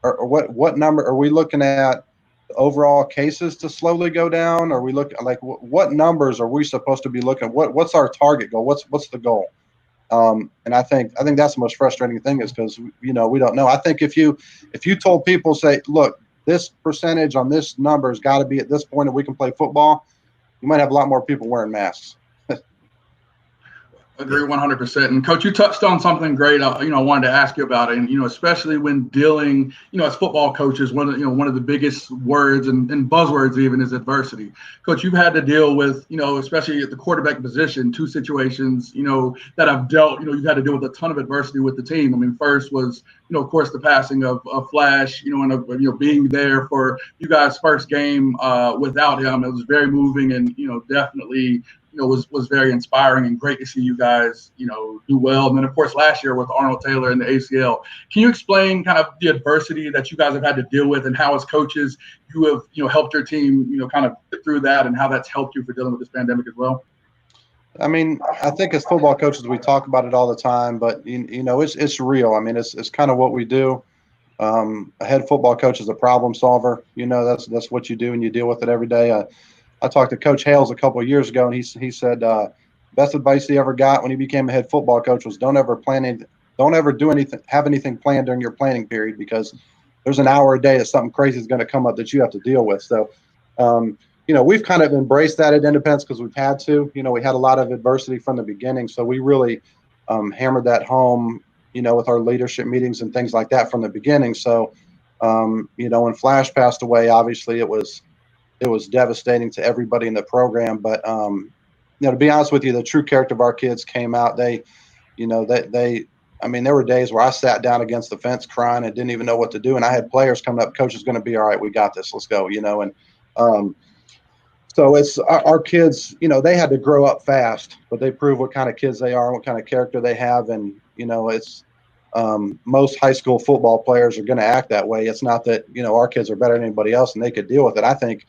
Or what number are we looking at? Overall cases to slowly go down? Or we look like what numbers are we supposed to be looking at? What's our target goal? What's the goal? And I think that's the most frustrating thing, is because we don't know. I think if you told people, say, look, this percentage on this number has got to be at this point and we can play football, you might have a lot more people wearing masks. Agree 100%. And Coach, you touched on something great. I wanted to ask you about it. And especially when dealing, as football coaches, one of the biggest words and buzzwords even is adversity. Coach, you've had to deal with, especially at the quarterback position, two situations, that I've dealt. You've had to deal with a ton of adversity with the team. I mean, first was, of course, the passing of Flash, and being there for you guys' first game without him. It was very moving and definitely. Was very inspiring and great to see you guys, do well. And then, of course, last year with Arnold Taylor and the ACL. Can you explain kind of the adversity that you guys have had to deal with and how, as coaches, you have, helped your team, kind of get through that and how that's helped you for dealing with this pandemic as well? I mean, I think as football coaches, we talk about it all the time, but, it's real. I mean, it's kind of what we do. A head football coach is a problem solver. That's what you do, and you deal with it every day. I talked to Coach Hales a couple of years ago, and he said best advice he ever got when he became a head football coach was don't ever do anything, have anything planned during your planning period, because there's an hour a day that something crazy is going to come up that you have to deal with. So, we've kind of embraced that at Independence because we've had to. We had a lot of adversity from the beginning, so we really hammered that home, with our leadership meetings and things like that from the beginning. So, when Flash passed away, obviously it was it was devastating to everybody in the program. But to be honest with you, the true character of our kids came out. They I mean, there were days where I sat down against the fence crying and didn't even know what to do. And I had players coming up, coach is going to be all right. We got this. Let's go, And so it's our kids, they had to grow up fast, but they prove what kind of kids they are and what kind of character they have. And, it's most high school football players are going to act that way. It's not that, our kids are better than anybody else and they could deal with it. I think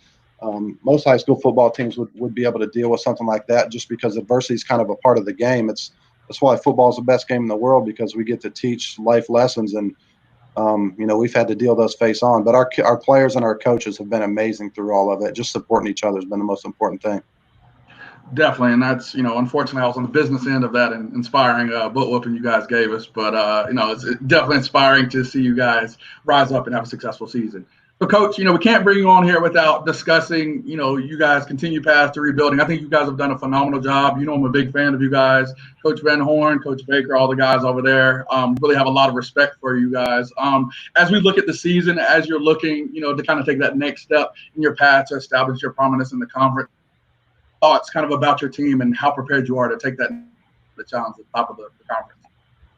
most high school football teams would be able to deal with something like that just because adversity is kind of a part of the game. That's why football is the best game in the world, because we get to teach life lessons, and we've had to deal those face on. But our players and our coaches have been amazing through all of it. Just supporting each other has been the most important thing. Definitely, and that's unfortunately I was on the business end of that and inspiring butt whooping you guys gave us. But it's definitely inspiring to see you guys rise up and have a successful season. So, Coach, we can't bring you on here without discussing, you guys continue past the rebuilding. I think you guys have done a phenomenal job. I'm a big fan of you guys. Coach Van Horn, Coach Baker, all the guys over there. Really have a lot of respect for you guys. As we look at the season, as you're looking, to kind of take that next step in your path to establish your prominence in the conference, thoughts kind of about your team and how prepared you are to take the challenge at the top of the conference.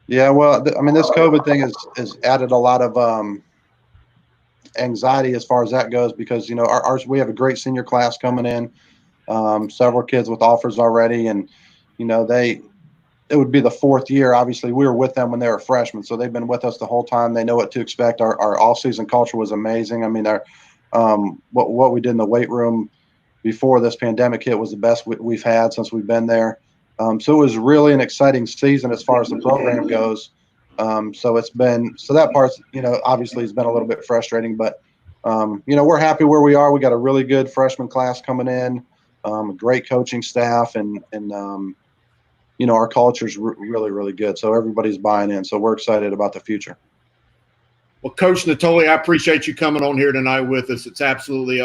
Yeah, well, this COVID thing has added a lot of anxiety as far as that goes, because we have a great senior class coming in, several kids with offers already, and it would be the fourth year. Obviously we were with them when they were freshmen, so they've been with us the whole time. They know what to expect. Our off-season culture was amazing. I mean, what we did in the weight room before this pandemic hit was the best we've had since we've been there. So it was really an exciting season as far as the program goes. So that part's, obviously has been a little bit frustrating, but, we're happy where we are. We got a really good freshman class coming in, a great coaching staff, and our culture's really, really good. So everybody's buying in. So we're excited about the future. Well, Coach Natoli, I appreciate you coming on here tonight with us. It's absolutely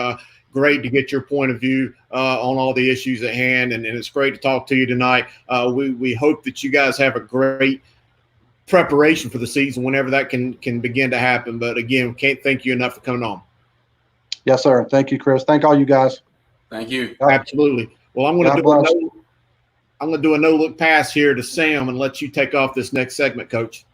great to get your point of view on all the issues at hand, and it's great to talk to you tonight. We hope that you guys have a great preparation for the season whenever that can begin to happen. But again, can't thank you enough for coming on. Yes, sir. Thank you, Chris. Thank all you guys. Thank you. Absolutely. Well, I'm going to do a no-look pass here to Sam and let you take off this next segment, Coach.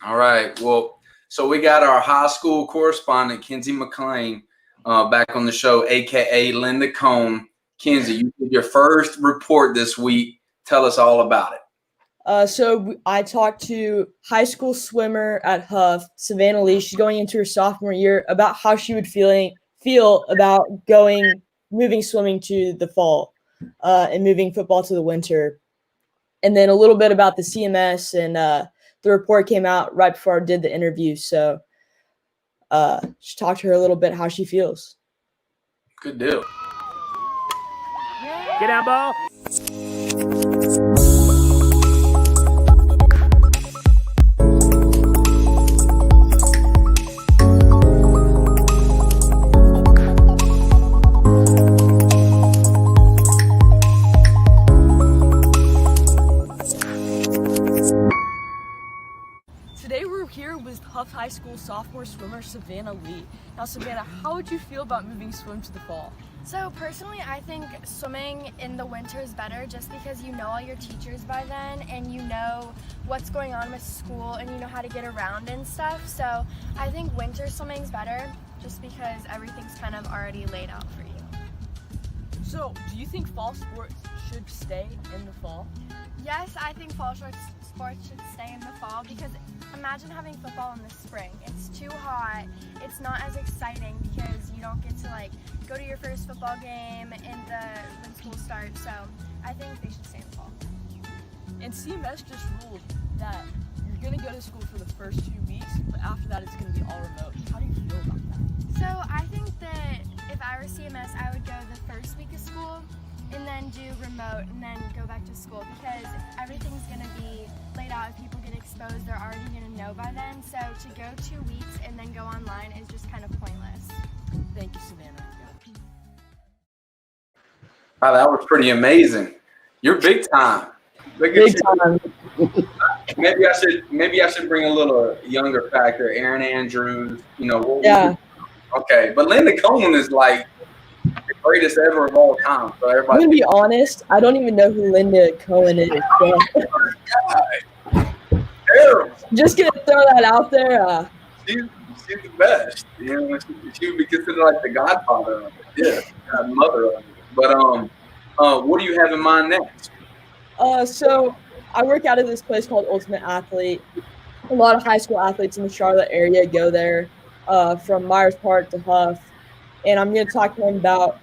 All right. Well, so we got our high school correspondent, Kenzie McLean, back on the show, a.k.a. Linda Cohn. Kenzie, you did your first report this week. Tell us all about it. So I talked to high school swimmer at Huff, Savannah Lee. She's going into her sophomore year, about how she would feel about moving swimming to the fall and moving football to the winter. And then a little bit about the CMS, and the report came out right before I did the interview. So just talk to her a little bit how she feels. Good deal. Get down, ball. Huff High School sophomore swimmer Savannah Lee. Now, Savannah, how would you feel about moving swim to the fall? So personally, I think swimming in the winter is better just because you know all your teachers by then and you know what's going on with school and you know how to get around and stuff. So I think winter swimming is better just because everything's kind of already laid out for you. So do you think fall sports should stay in the fall? Yes, I think fall sports should stay in the fall because imagine having football in the spring. It's too hot. It's not as exciting because you don't get to go to your first football game when school starts. So I think they should stay in the fall. And CMS just ruled that you're going to go to school for the first 2 weeks, but after that it's going to be all remote. How do you feel about that? So I think that if I were CMS, I would go the first week of school and then do remote and then go back to school because everything's going to be laid out. If people get exposed, they're already going to know by then. So to go 2 weeks and then go online is just kind of pointless. Thank you, Savannah. Wow, that was pretty amazing. You're big time. Big time. Maybe I should bring a little younger factor. Aaron Andrews, Yeah. Okay, but Linda Coleman is greatest ever of all time. So I'm everybody. gonna be honest. I don't even know who Linda Cohen is. So. Terrible. Just gonna throw that out there. She's the best. You know, she would be considered like the godfather of it. Yeah, godmother of it. But what do you have in mind next? So I work out of this place called Ultimate Athlete. A lot of high school athletes in the Charlotte area go there, from Myers Park to Huff. And I'm going to talk to them about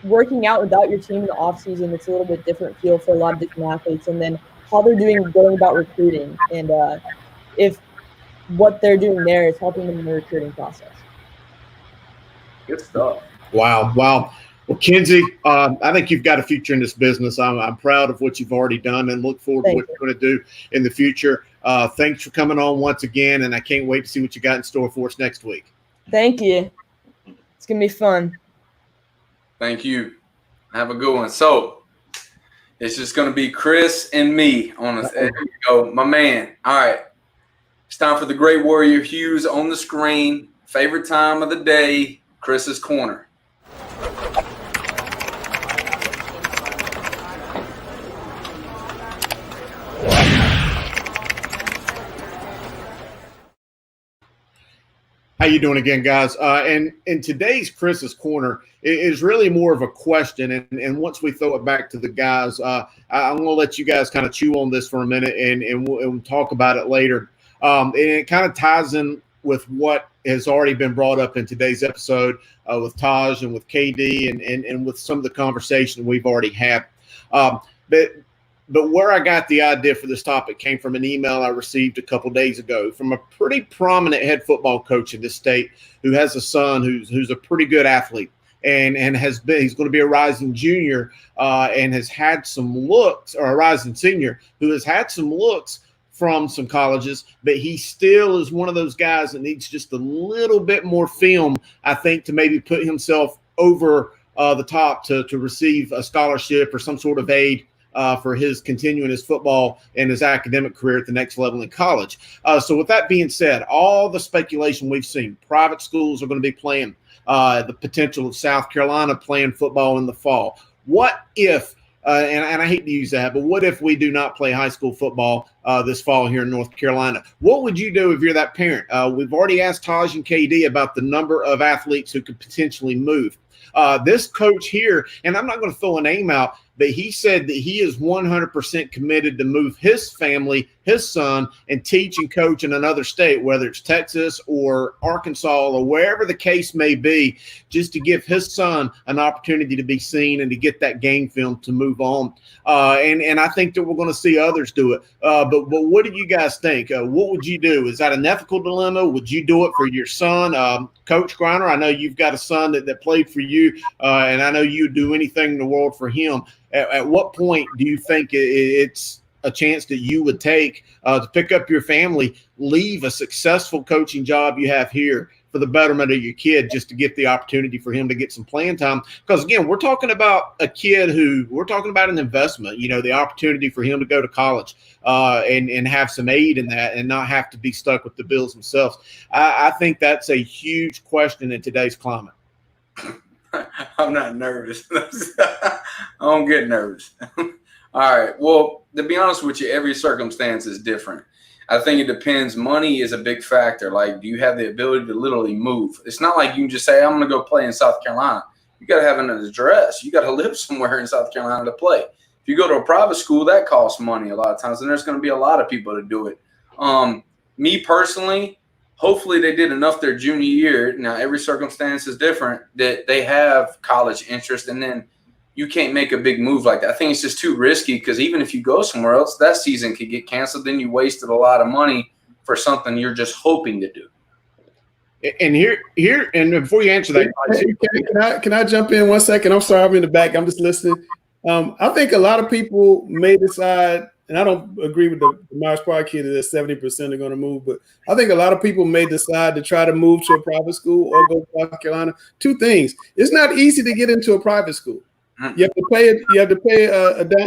working out without your team in the off season. It's a little bit different feel for a lot of different athletes, and then how they're going about recruiting, and if what they're doing there is helping them in the recruiting process. Good stuff. Wow. Well, Kenzie, I think you've got a future in this business. I'm proud of what you've already done and look forward to what you're going to do in the future. Thanks for coming on once again, and I can't wait to see what you got in store for us next week. Thank you. It's going to be fun. Thank you. Have a good one. So it's just going to be Chris and me on this. There you go, my man. All right. It's time for the Great Warrior Hughes on the screen. Favorite time of the day, Chris's Corner. How you doing again, guys? And in today's Chris's Corner is really more of a question. And once we throw it back to the guys, I'm going to let you guys kind of chew on this for a minute and we'll talk about it later. And it kind of ties in with what has already been brought up in today's episode with Taj and with KD and with some of the conversation we've already had. But where I got the idea for this topic came from an email I received a couple days ago from a pretty prominent head football coach in this state who has a son who's a pretty good athlete and he's going to be a rising junior and has had some looks, or a rising senior who has had some looks from some colleges, but he still is one of those guys that needs just a little bit more film, I think, to maybe put himself over the top to receive a scholarship or some sort of aid for his continuing his football and his academic career at the next level in college. So with that being said, all the speculation we've seen, private schools are going to be playing, the potential of South Carolina playing football in the fall. What if, and I hate to use that, but what if we do not play high school football this fall here in North Carolina? What would you do if you're that parent? We've already asked Taj and KD about the number of athletes who could potentially move. This coach here, and I'm not going to throw a name out, but he said that he is 100% committed to move his family, his son, and teach and coach in another state, whether it's Texas or Arkansas or wherever the case may be, just to give his son an opportunity to be seen and to get that game film to move on. And I think that we're going to see others do it. But what do you guys think? What would you do? Is that an ethical dilemma? Would you do it for your son? Coach Griner, I know you've got a son that played for you, and I know you'd do anything in the world for him. At what point do you think it's a chance that you would take to pick up your family, leave a successful coaching job you have here for the betterment of your kid, just to get the opportunity for him to get some playing time? Because, again, we're talking about a kid we're talking about an investment, the opportunity for him to go to college and have some aid in that and not have to be stuck with the bills themselves. I think that's a huge question in today's climate. I'm not nervous. I don't get nervous. All right. Well, to be honest with you, every circumstance is different. I think it depends. Money is a big factor. Like, do you have the ability to literally move? It's not like you can just say, I'm going to go play in South Carolina. You got to have an address. You got to live somewhere in South Carolina to play. If you go to a private school, that costs money a lot of times, and there's going to be a lot of people to do it. Me personally, hopefully they did enough their junior year. Now, every circumstance is different, that they have college interest, and then you can't make a big move like that. I think it's just too risky, because even if you go somewhere else, that season could get canceled. Then you wasted a lot of money for something you're just hoping to do. And here, and before you answer that, can I jump in 1 second? I'm sorry, I'm in the back. I'm just listening. I think a lot of people may decide, and I don't agree with the Myers Park kid that 70% are going to move, but I think a lot of people may decide to try to move to a private school or go to South Carolina. Two things. It's not easy to get into a private school. You have to pay it. You have to pay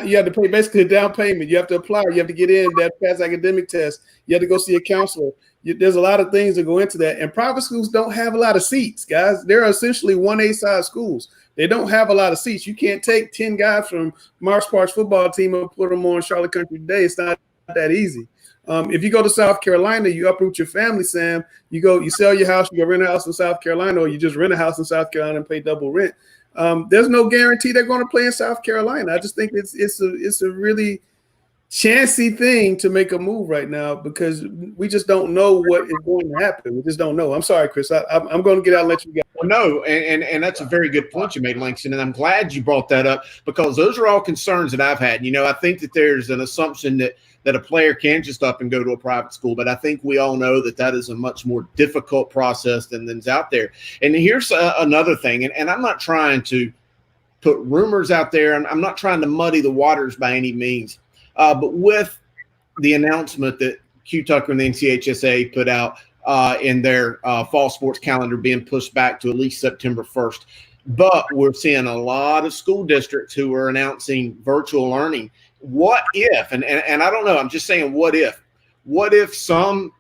you have to pay basically a down payment. You have to apply. You have to get in that pass academic test. You have to go see a counselor. There's a lot of things that go into that. And private schools don't have a lot of seats, guys. They're essentially 1A size schools. They don't have a lot of seats. You can't take 10 guys from Mars Park's football team and put them on Charlotte Country Day. It's not that easy. If you go to South Carolina, you uproot your family, Sam. You sell your house, you go rent a house in South Carolina, or you just rent a house in South Carolina and pay double rent. There's no guarantee they're going to play in South Carolina. I just think it's a really chancy thing to make a move right now because we just don't know what is going to happen. We just don't know. I'm sorry, Chris. I'm going to get out and let you go. Well, no, and that's a very good point you made, Langston, and I'm glad you brought that up because those are all concerns that I've had. I think that there's an assumption that a player can just up and go to a private school, but I think we all know that is a much more difficult process than's out there. And here's another thing, and I'm not trying to put rumors out there. I'm not trying to muddy the waters by any means. But with the announcement that Q Tucker and the SCHSL put out in their fall sports calendar being pushed back to at least September 1st, but we're seeing a lot of school districts who are announcing virtual learning. What if, and I don't know, I'm just saying what if some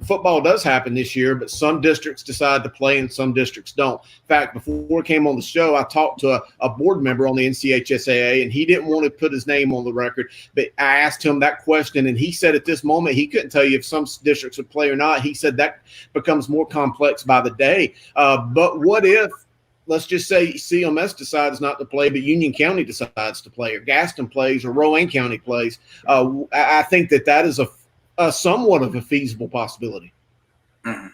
football does happen this year, but some districts decide to play and some districts don't. In fact, before I came on the show, I talked to a board member on the SCHSL, and he didn't want to put his name on the record, but I asked him that question, and he said at this moment he couldn't tell you if some districts would play or not. He said that becomes more complex by the day. But what if, let's just say CMS decides not to play, but Union County decides to play, or Gaston plays, or Rowan County plays? I think that is a somewhat of a feasible possibility. Mm-hmm.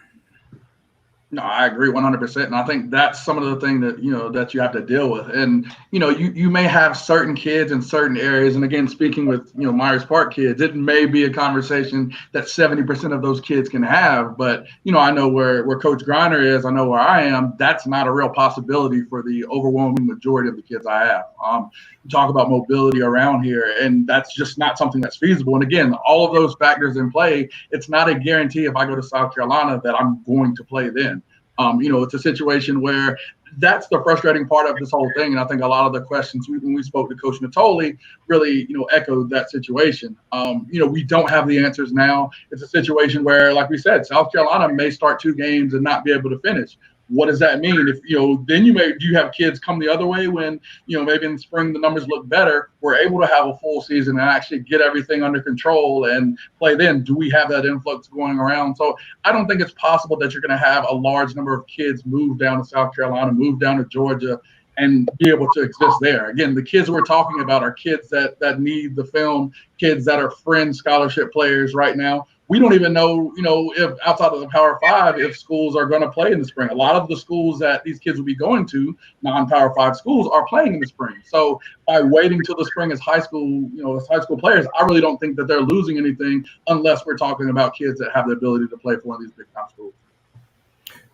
No, I agree 100%. And I think that's some of the thing that, that you have to deal with. And, you may have certain kids in certain areas. And again, speaking with, Myers Park kids, it may be a conversation that 70% of those kids can have. But, I know where Coach Griner is, I know where I am. That's not a real possibility for the overwhelming majority of the kids I have. Talk about mobility around here, and that's just not something that's feasible. And again, all of those factors in play, it's not a guarantee if I go to South Carolina that I'm going to play then. It's a situation where that's the frustrating part of this whole thing. And I think a lot of the questions when we spoke to Coach Natoli really, echoed that situation. We don't have the answers now. It's a situation where, like we said, South Carolina may start 2 games and not be able to finish. What does that mean? If then do you have kids come the other way when maybe in the spring the numbers look better? We're able to have a full season and actually get everything under control and play. Then do we have that influx going around? So I don't think it's possible that you're going to have a large number of kids move down to South Carolina, move down to Georgia, and be able to exist there. Again, the kids we're talking about are kids that need the film, kids that are fringe scholarship players right now. We don't even know, if outside of the Power 5, if schools are going to play in the spring. A lot of the schools that these kids will be going to, non-Power 5 schools, are playing in the spring. So by waiting till the spring as high school players, I really don't think that they're losing anything unless we're talking about kids that have the ability to play for one of these big time schools.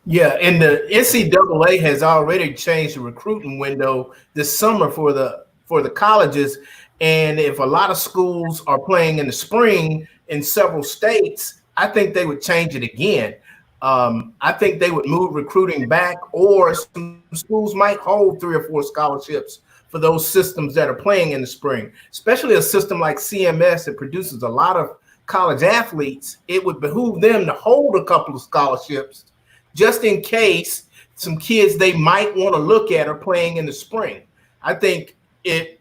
Yeah, and the NCAA has already changed the recruiting window this summer for the colleges. And if a lot of schools are playing in the spring in several states, I think they would change it again. I think they would move recruiting back, or some schools might hold 3 or 4 scholarships for those systems that are playing in the spring, especially a system like CMS that produces a lot of college athletes. It would behoove them to hold a couple of scholarships just in case some kids they might want to look at are playing in the spring. I think if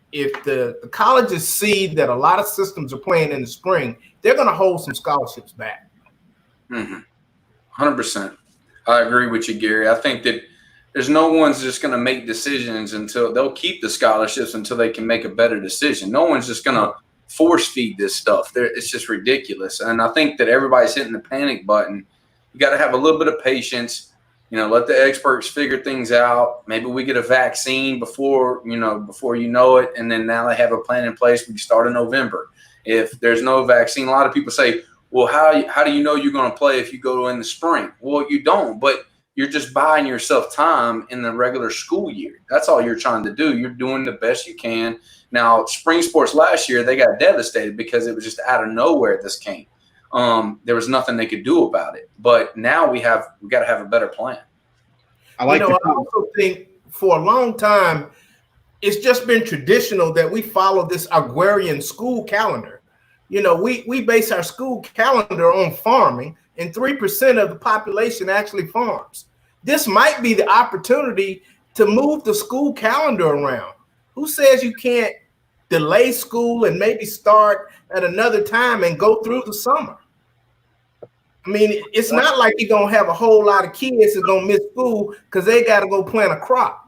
the colleges see that a lot of systems are playing in the spring, they're going to hold some scholarships back. 100%. I agree with you, Gary. I think that there's no one's just going to make decisions until they'll keep the scholarships until they can make a better decision. No one's just going to force feed this stuff. It's just ridiculous. And I think that everybody's hitting the panic button. You got to have a little bit of patience. Let the experts figure things out. Maybe we get a vaccine before you know it, and then now they have a plan in place. We start in November. If there's no vaccine, a lot of people say, well, how do you know you're going to play if you go in the spring? Well, you don't, but you're just buying yourself time in the regular school year. That's all you're trying to do. You're doing the best you can. Now, spring sports last year, they got devastated because it was just out of nowhere this came. There was nothing they could do about it. But now we got to have a better plan. I also think for a long time, it's just been traditional that we follow this agrarian school calendar. You know, we base our school calendar on farming, and 3% of the population actually farms. This might be the opportunity to move the school calendar around. Who says you can't delay school and maybe start at another time and go through the summer? I mean, it's not like you're going to have a whole lot of kids that don't miss school because they got to go plant a crop.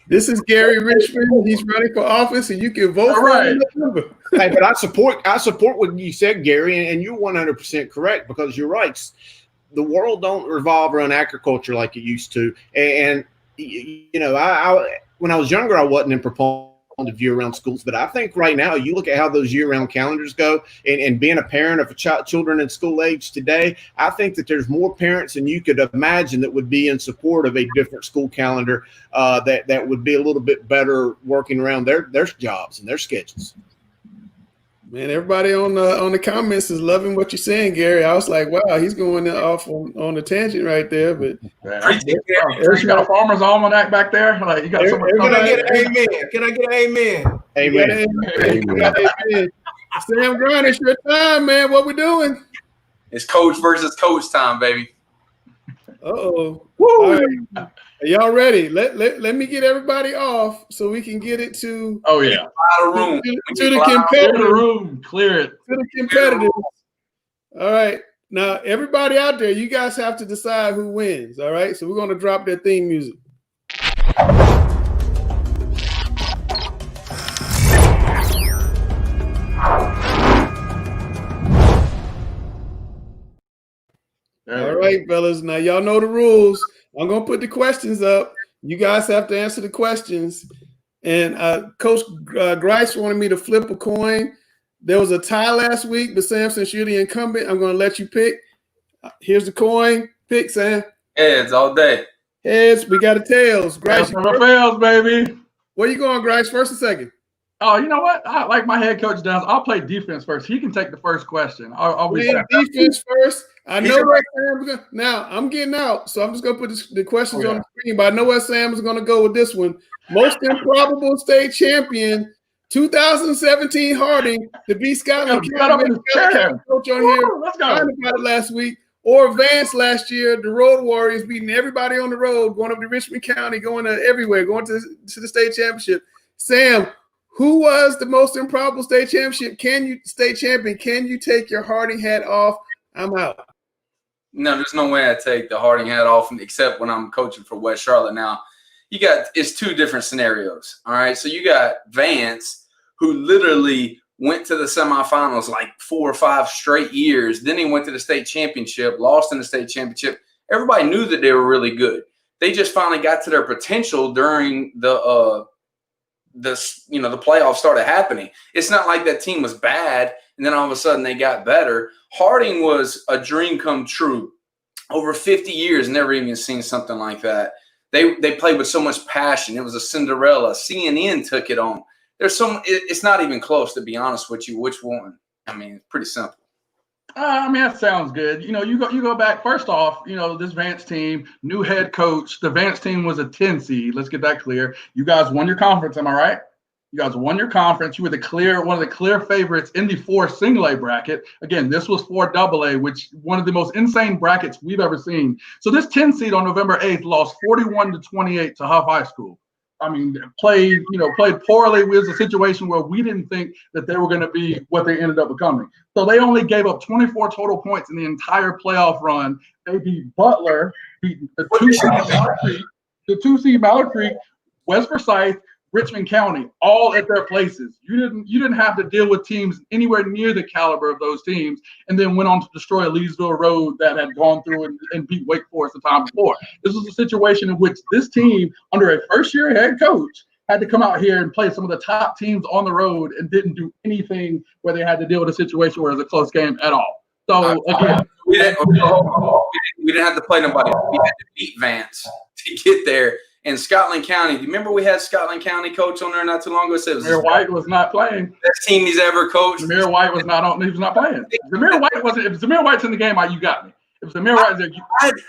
This is Gary Richmond. He's running for office, and you can vote for him in November. Hey, but I support what you said, Gary, and you're 100% correct, because you're right. The world don't revolve around agriculture like it used to. And you know, I when I was younger, I wasn't in proponent of year-round schools, but I think right now, you look at how those year-round calendars go, and being a parent of children in school age today, I think that there's more parents than you could imagine that would be in support of a different school calendar that would be a little bit better working around their jobs and their schedules. Man, everybody on the comments is loving what you're saying, Gary. I was like, wow, he's going off on a tangent right there. But you got a farmer's almanac back there. Like, you got someone. Can I get an amen? Can I get an amen? Amen. Amen. Sam Grant, it's your time, man. What we doing? It's coach versus coach time, baby. Uh-oh. All right. Are y'all ready? Let me get everybody off so we can get it to out of room. To the competitive room. Clear it. To the competitive. All right. Now, everybody out there, you guys have to decide who wins. All right. So we're going to drop their theme music. All right, fellas. Now, y'all know the rules. I'm going to put the questions up. You guys have to answer the questions. And Coach Grice wanted me to flip a coin. There was a tie last week, but Sam, since you're the incumbent, I'm going to let you pick. Here's the coin. Pick, Sam. Heads all day. Heads. We got a tails. Grice. Tails, baby. Where you going, Grice? First or second? Oh, you know what? I like my head coach does. I'll play defense first. He can take the first question. I'll be defense first. I know where Sam's going. Now, I'm getting out, so I'm just going to put the questions on the screen, but I know where Sam is going to go with this one. Most improbable state champion, 2017 Harding, to beat Scotland coach on here. Let's go. Talking about it last week. Or Vance last year, the Road Warriors beating everybody on the road, going up to Richmond County, going to everywhere, going to the state championship. Sam, who was the most improbable state championship? State champion? Can you take your Harding hat off? I'm out. No, there's no way I take the Harding hat off, except when I'm coaching for West Charlotte. Now, it's two different scenarios. All right, so you got Vance, who literally went to the semifinals like 4 or 5 straight years. Then he went to the state championship, lost in the state championship. Everybody knew that they were really good. They just finally got to their potential during the playoffs started happening. It's not like that team was bad and then all of a sudden they got better. Harding was a dream come true. Over 50 years, never even seen something like that. They played with so much passion. It was a Cinderella. CNN took it on. It's not even close, to be honest with you. Which one? I mean, it's pretty simple. I mean, that sounds good. You know, you go back. First off, you know, this Vance team, new head coach. The Vance team was a 10 seed. Let's get that clear. You guys won your conference. Am I right? You guys won your conference. You were one of the clear favorites in the 4 single A bracket. Again, this was 4 AA, which one of the most insane brackets we've ever seen. So this 10 seed on November 8th lost 41-28 to Huff High School. I mean, played poorly. It was a situation where we didn't think that they were going to be what they ended up becoming. So they only gave up 24 total points in the entire playoff run. They beat Butler, beat the 2 seed Mallard Creek, West Forsyth, Richmond County, all at their places. You didn't have to deal with teams anywhere near the caliber of those teams, and then went on to destroy Leesville Road that had gone through and beat Wake Forest the time before. This was a situation in which this team, under a first-year head coach, had to come out here and play some of the top teams on the road and didn't do anything where they had to deal with a situation where it was a close game at all. So again, we didn't have to play nobody. We had to beat Vance to get there. And Scotland County, do you remember we had Scotland County coach on there not too long ago? Said Zamir White was not playing. Best team he's ever coached. Zamir White was not on. He was not playing. Zamir White wasn't. If Zamir White's in the game, you got me. If Zamir White's there,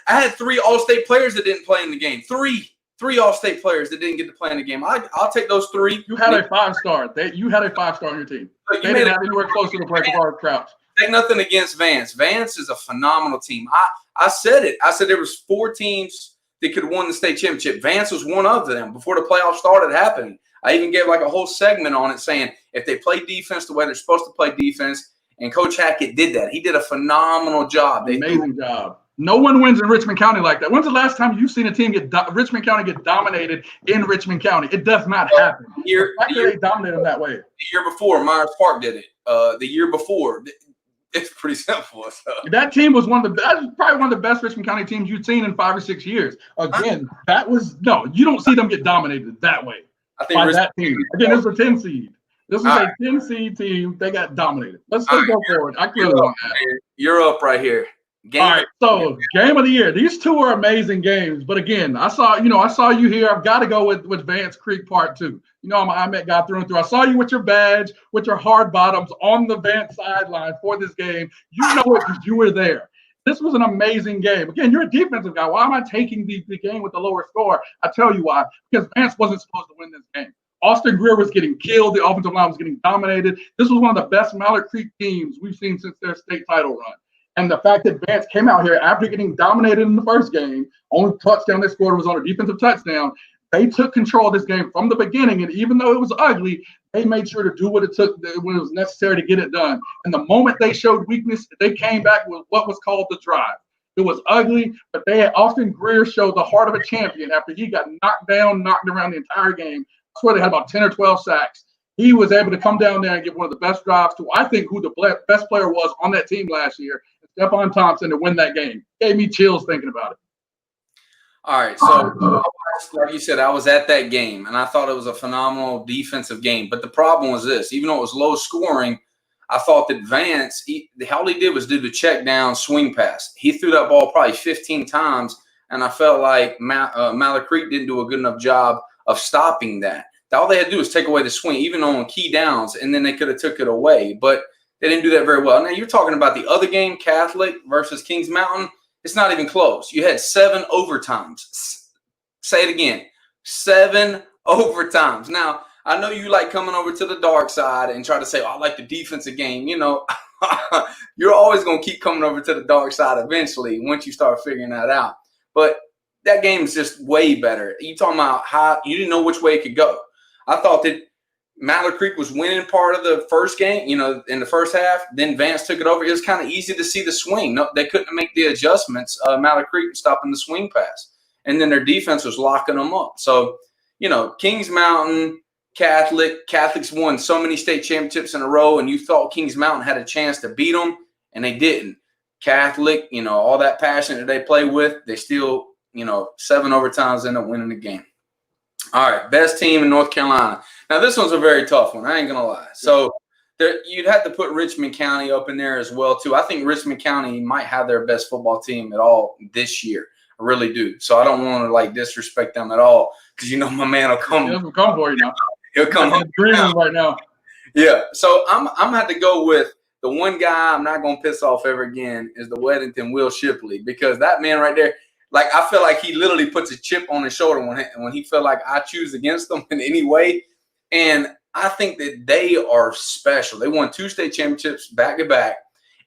I had 3 All-State players that didn't play in the game. 3. 3 all-state players that didn't get to play in the game. I'll take those 3. You had a 5-star. You had a 5-star on your team. They didn't have anywhere close to the play for Crouch. Take nothing against Vance. Vance is a phenomenal team. I said it. I said there was 4 teams that could have won the state championship. Vance was one of them before the playoffs started happening. I even gave like a whole segment on it saying if they play defense the way they're supposed to play defense, and Coach Hackett did that. He did a phenomenal job. Amazing job. No one wins in Richmond County like that. When's the last time you've seen a team Richmond County get dominated in Richmond County? It does not happen. They dominated them that way. The year before, Myers Park did it. The year before, it's pretty simple. So. That team was probably one of the best Richmond County teams you'd seen in 5 or 6 years. Again, you don't see them get dominated that way by that team. Again, this was a 10 seed. This was a 10 seed team. They got dominated. Let's go forward. I clearly want that. You're up right here. All right, so game of the year. These 2 are amazing games, but again, I saw you here. I've got to go with Vance Creek Part 2. I'm an IMET guy through and through. I saw you with your badge, with your hard bottoms on the Vance sideline for this game. You know it because you were there. This was an amazing game. Again, you're a defensive guy. Why am I taking the game with the lower score? I tell you why. Because Vance wasn't supposed to win this game. Austin Greer was getting killed. The offensive line was getting dominated. This was one of the best Mallard Creek teams we've seen since their state title run. And the fact that Vance came out here after getting dominated in the first game, only touchdown they scored was on a defensive touchdown. They took control of this game from the beginning, and even though it was ugly, they made sure to do what it took when it was necessary to get it done. And the moment they showed weakness, they came back with what was called the drive. It was ugly, but Austin Greer showed the heart of a champion after he got knocked around the entire game. I swear they had about 10 or 12 sacks. He was able to come down there and get one of the best drives to, I think, who the best player was on that team last year, Stephon Thompson, to win that game. Gave me chills thinking about it. All right, so like you said, I was at that game, and I thought it was a phenomenal defensive game. But the problem was this. Even though it was low scoring, I thought that Vance, all he did was do the check down swing pass. He threw that ball probably 15 times, and I felt like Mallard Creek didn't do a good enough job of stopping that. All they had to do was take away the swing, even on key downs, and then they could have took it away. But they didn't do that very well. Now, you're talking about the other game, Catholic versus Kings Mountain. It's not even close. You had 7 overtimes. Say it again. 7 overtimes. Now, I know you like coming over to the dark side and try to say, I like the defensive game. You're always going to keep coming over to the dark side eventually once you start figuring that out. But that game is just way better. You talking about how you didn't know which way it could go. I thought that Mallard Creek was winning part of the first game, in the first half. Then Vance took it over. It was kind of easy to see the swing. No, they couldn't make the adjustments. Mallard Creek stopping the swing pass. And then their defense was locking them up. So, Kings Mountain, Catholics won so many state championships in a row, and you thought Kings Mountain had a chance to beat them, and they didn't. Catholic, all that passion that they play with, they still, 7 overtimes end up winning the game. All right, best team in North Carolina. Now, this one's a very tough one. I ain't going to lie. So you'd have to put Richmond County up in there as well, too. I think Richmond County might have their best football team at all this year. I really do. So I don't want to, disrespect them at all because, my man will come. He'll come for you now. He'll come right now. Yeah, so I'm going to have to go with the one guy I'm not going to piss off ever again is the Weddington Will Shipley, because that man right there, I feel like he literally puts a chip on his shoulder when he feel like I choose against them in any way. And I think that they are special. They won 2 state championships back to back.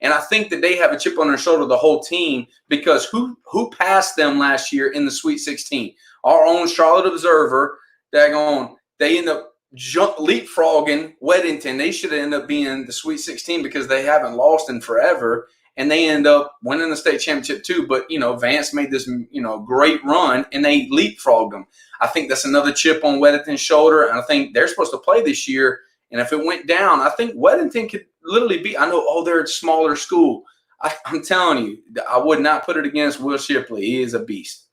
And I think that they have a chip on their shoulder, the whole team, because who passed them last year in the Sweet 16? Our own Charlotte Observer, they end up leapfrogging Weddington. They should end up being the Sweet 16 because they haven't lost in forever. And they end up winning the state championship too. But, Vance made this, great run, and they leapfrogged them. I think that's another chip on Weddington's shoulder. And I think they're supposed to play this year. And if it went down, I think Weddington could literally be – I know, they're a smaller school. I'm telling you, I would not put it against Will Shipley. He is a beast.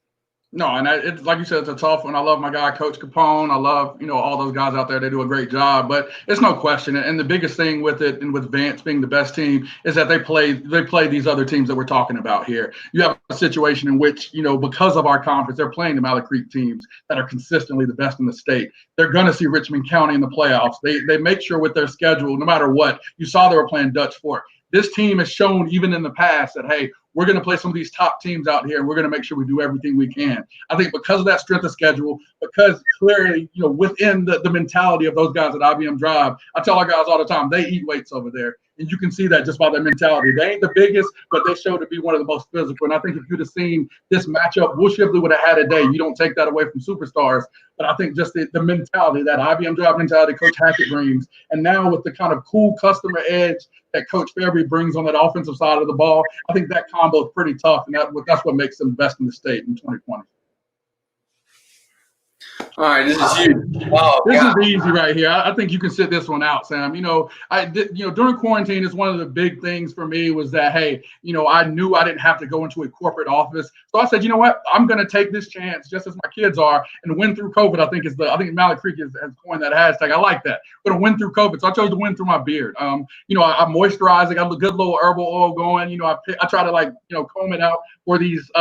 No, and it's like you said, it's a tough one. I love my guy, Coach Capone. I love, all those guys out there. They do a great job, but it's no question. And the biggest thing with it, and with Vance being the best team, is that they play these other teams that we're talking about here. You have a situation in which, because of our conference, they're playing the Mallard Creek teams that are consistently the best in the state. They're going to see Richmond County in the playoffs. They make sure with their schedule, no matter what, you saw they were playing Dutch Fork. This team has shown even in the past that, hey, we're going to play some of these top teams out here, and we're going to make sure we do everything we can. I think because of that strength of schedule, because clearly, within the mentality of those guys at IBM Drive, I tell our guys all the time, they eat weights over there. And you can see that just by their mentality. They ain't the biggest, but they show to be one of the most physical. And I think if you'd have seen this matchup, Will Shipley would have had a day. You don't take that away from superstars. But I think just the mentality, that IBM Drive mentality Coach Hackett brings, and now with the kind of cool customer edge that Coach Fairby brings on that offensive side of the ball, I think that combo is pretty tough. And that's what makes them best in the state in 2020. All right, this is huge. Oh, this is easy right here. I think you can sit this one out, Sam. During quarantine, it's one of the big things for me was that, hey, I knew I didn't have to go into a corporate office. So I said, you know what? I'm going to take this chance, just as my kids are, and win through COVID. I think Malik Creek has coined that hashtag. I like that. I'm going to win through COVID. So I chose to win through my beard. I moisturize. I got a good little herbal oil going. I try to comb it out for these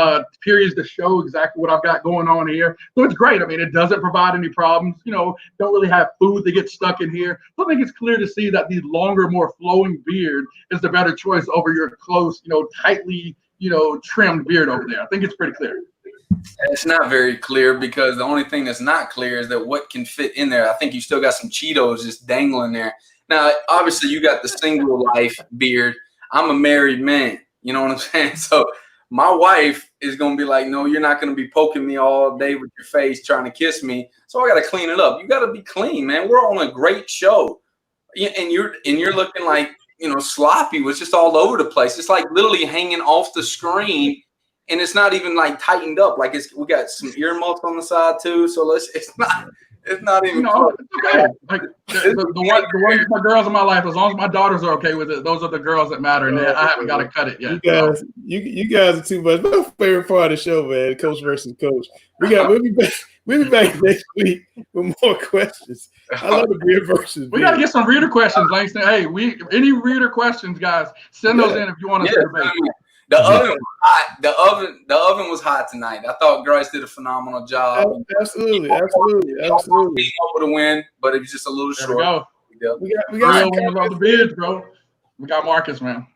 periods to show exactly what I've got going on here. So it's great. I mean, it doesn't provide any problems. Don't really have food that gets stuck in here. So I think it's clear to see that the longer, more flowing beard is the better choice over your close, tightly, trimmed beard over there. I think it's pretty clear. It's not very clear because the only thing that's not clear is that what can fit in there. I think you still got some Cheetos just dangling there. Now, obviously, you got the single life beard. I'm a married man. You know what I'm saying? So my wife is going to be like, no, you're not going to be poking me all day with your face trying to kiss me. So I got to clean it up. You got to be clean, man. We're on a great show. And you're looking like, sloppy. It's just all over the place. It's like literally hanging off the screen. And it's not even like tightened up. Like we got some earmuffs on the side too. So it's not even. Okay. Like the my girls in my life, as long as my daughters are okay with it, those are the girls that matter, and I haven't got to cut it yet. You guys are too much. My favorite part of the show, man, coach versus coach. We'll be back next week with more questions. I love the beard versus. We got to get some reader questions, Langston. Hey, any reader questions, guys? Send those in if you want to debate. The oven was hot. The oven was hot tonight. I thought Grace did a phenomenal job. Absolutely. Came up with a win, but it was just a little short. We got love the beards, bro. We got Marcus, man.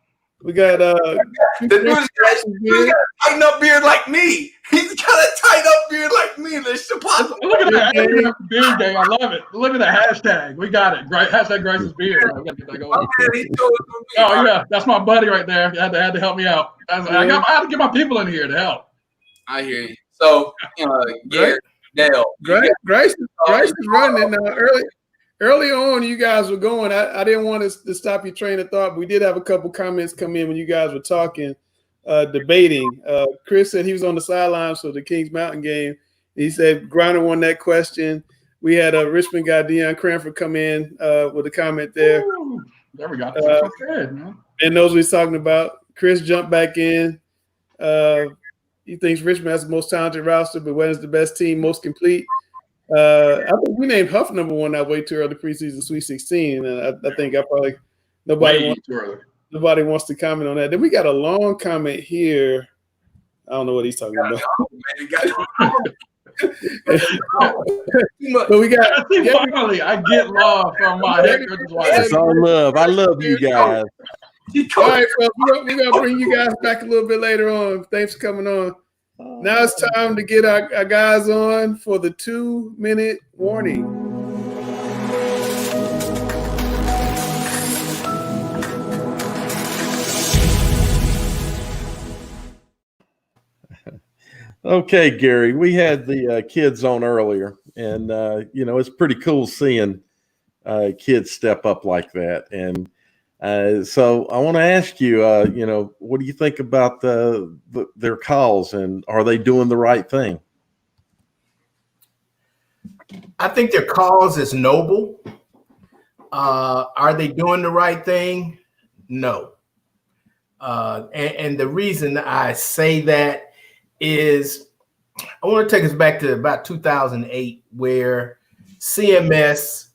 We got the dude's got a tighten up beard like me. He's got a tight up beard like me. Look at that beard day. I love it. Look at the hashtag. We got it. Hashtag Grace's beard. We gotta get that going. Oh yeah, that's my buddy right there. You had to help me out. I had to get my people in here to help. I hear you. So Dale, Grace is running now. Early on, you guys were going. I didn't want to stop your train of thought, but we did have a couple comments come in when you guys were talking, debating. Chris said he was on the sidelines for the Kings Mountain game. He said Griner won that question. We had a Richmond guy, Deion Cranford, come in with a comment there. Ooh, there we go. That's good, man. And knows what he's talking about. Chris jumped back in. He thinks Richmond has the most talented roster, but when is the best team, most complete? I think we named Huff number one that way too early preseason Sweet 16, and I think nobody wants to comment on that. Then we got a long comment here. I don't know what he's talking about. But we got finally I get love from my head coach. It's all love. I love you guys. All right, folks, we're gonna bring you guys back a little bit later on. Thanks for coming on. Now it's time to get our guys on for the 2-minute warning. Okay, Gary, we had the kids on earlier, and it's pretty cool seeing kids step up like that. And so I want to ask you, what do you think about their calls, and are they doing the right thing? I think their cause is noble. Are they doing the right thing? No. And the reason I say that is I want to take us back to about 2008, where CMS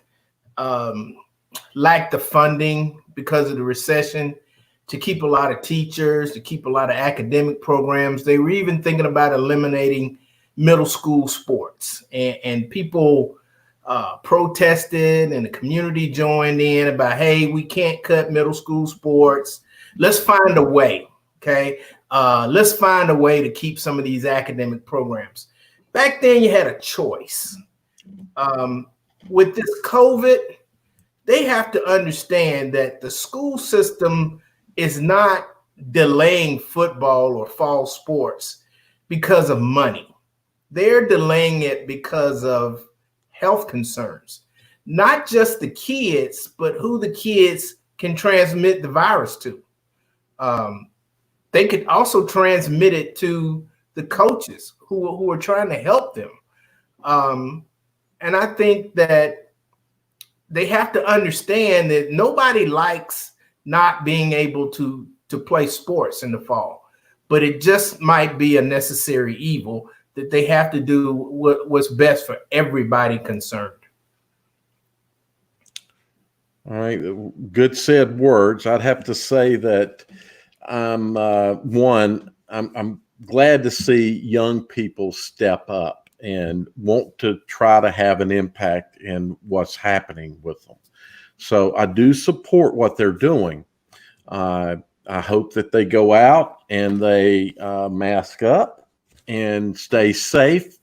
lacked the funding because of the recession to keep a lot of teachers, to keep a lot of academic programs. They were even thinking about eliminating middle school sports, and people protested, and the community joined in about, hey, we can't cut middle school sports. Let's find a way. Okay. Let's find a way to keep some of these academic programs. Back then, you had a choice. With this COVID, they have to understand that the school system is not delaying football or fall sports because of money. They're delaying it because of health concerns. Not just the kids, but who the kids can transmit the virus to. They could also transmit it to the coaches who are trying to help them. And I think that they have to understand that nobody likes not being able to play sports in the fall, but it just might be a necessary evil that they have to do what's best for everybody concerned. All right, good said words. I'd have to say that I'm glad to see young people step up and want to try to have an impact in what's happening with them. So I do support what they're doing. I hope that they go out and they mask up and stay safe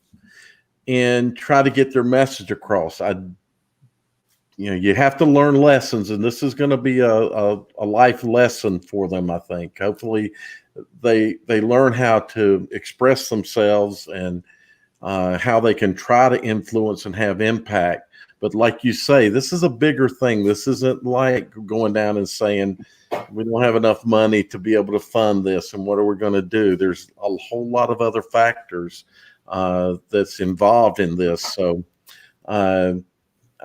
and try to get their message across. You have to learn lessons, and this is going to be a life lesson for them, I think. Hopefully they learn how to express themselves and how they can try to influence and have impact. But like you say, this is a bigger thing. This isn't like going down and saying, we don't have enough money to be able to fund this, and what are we going to do? There's a whole lot of other factors that's involved in this. So I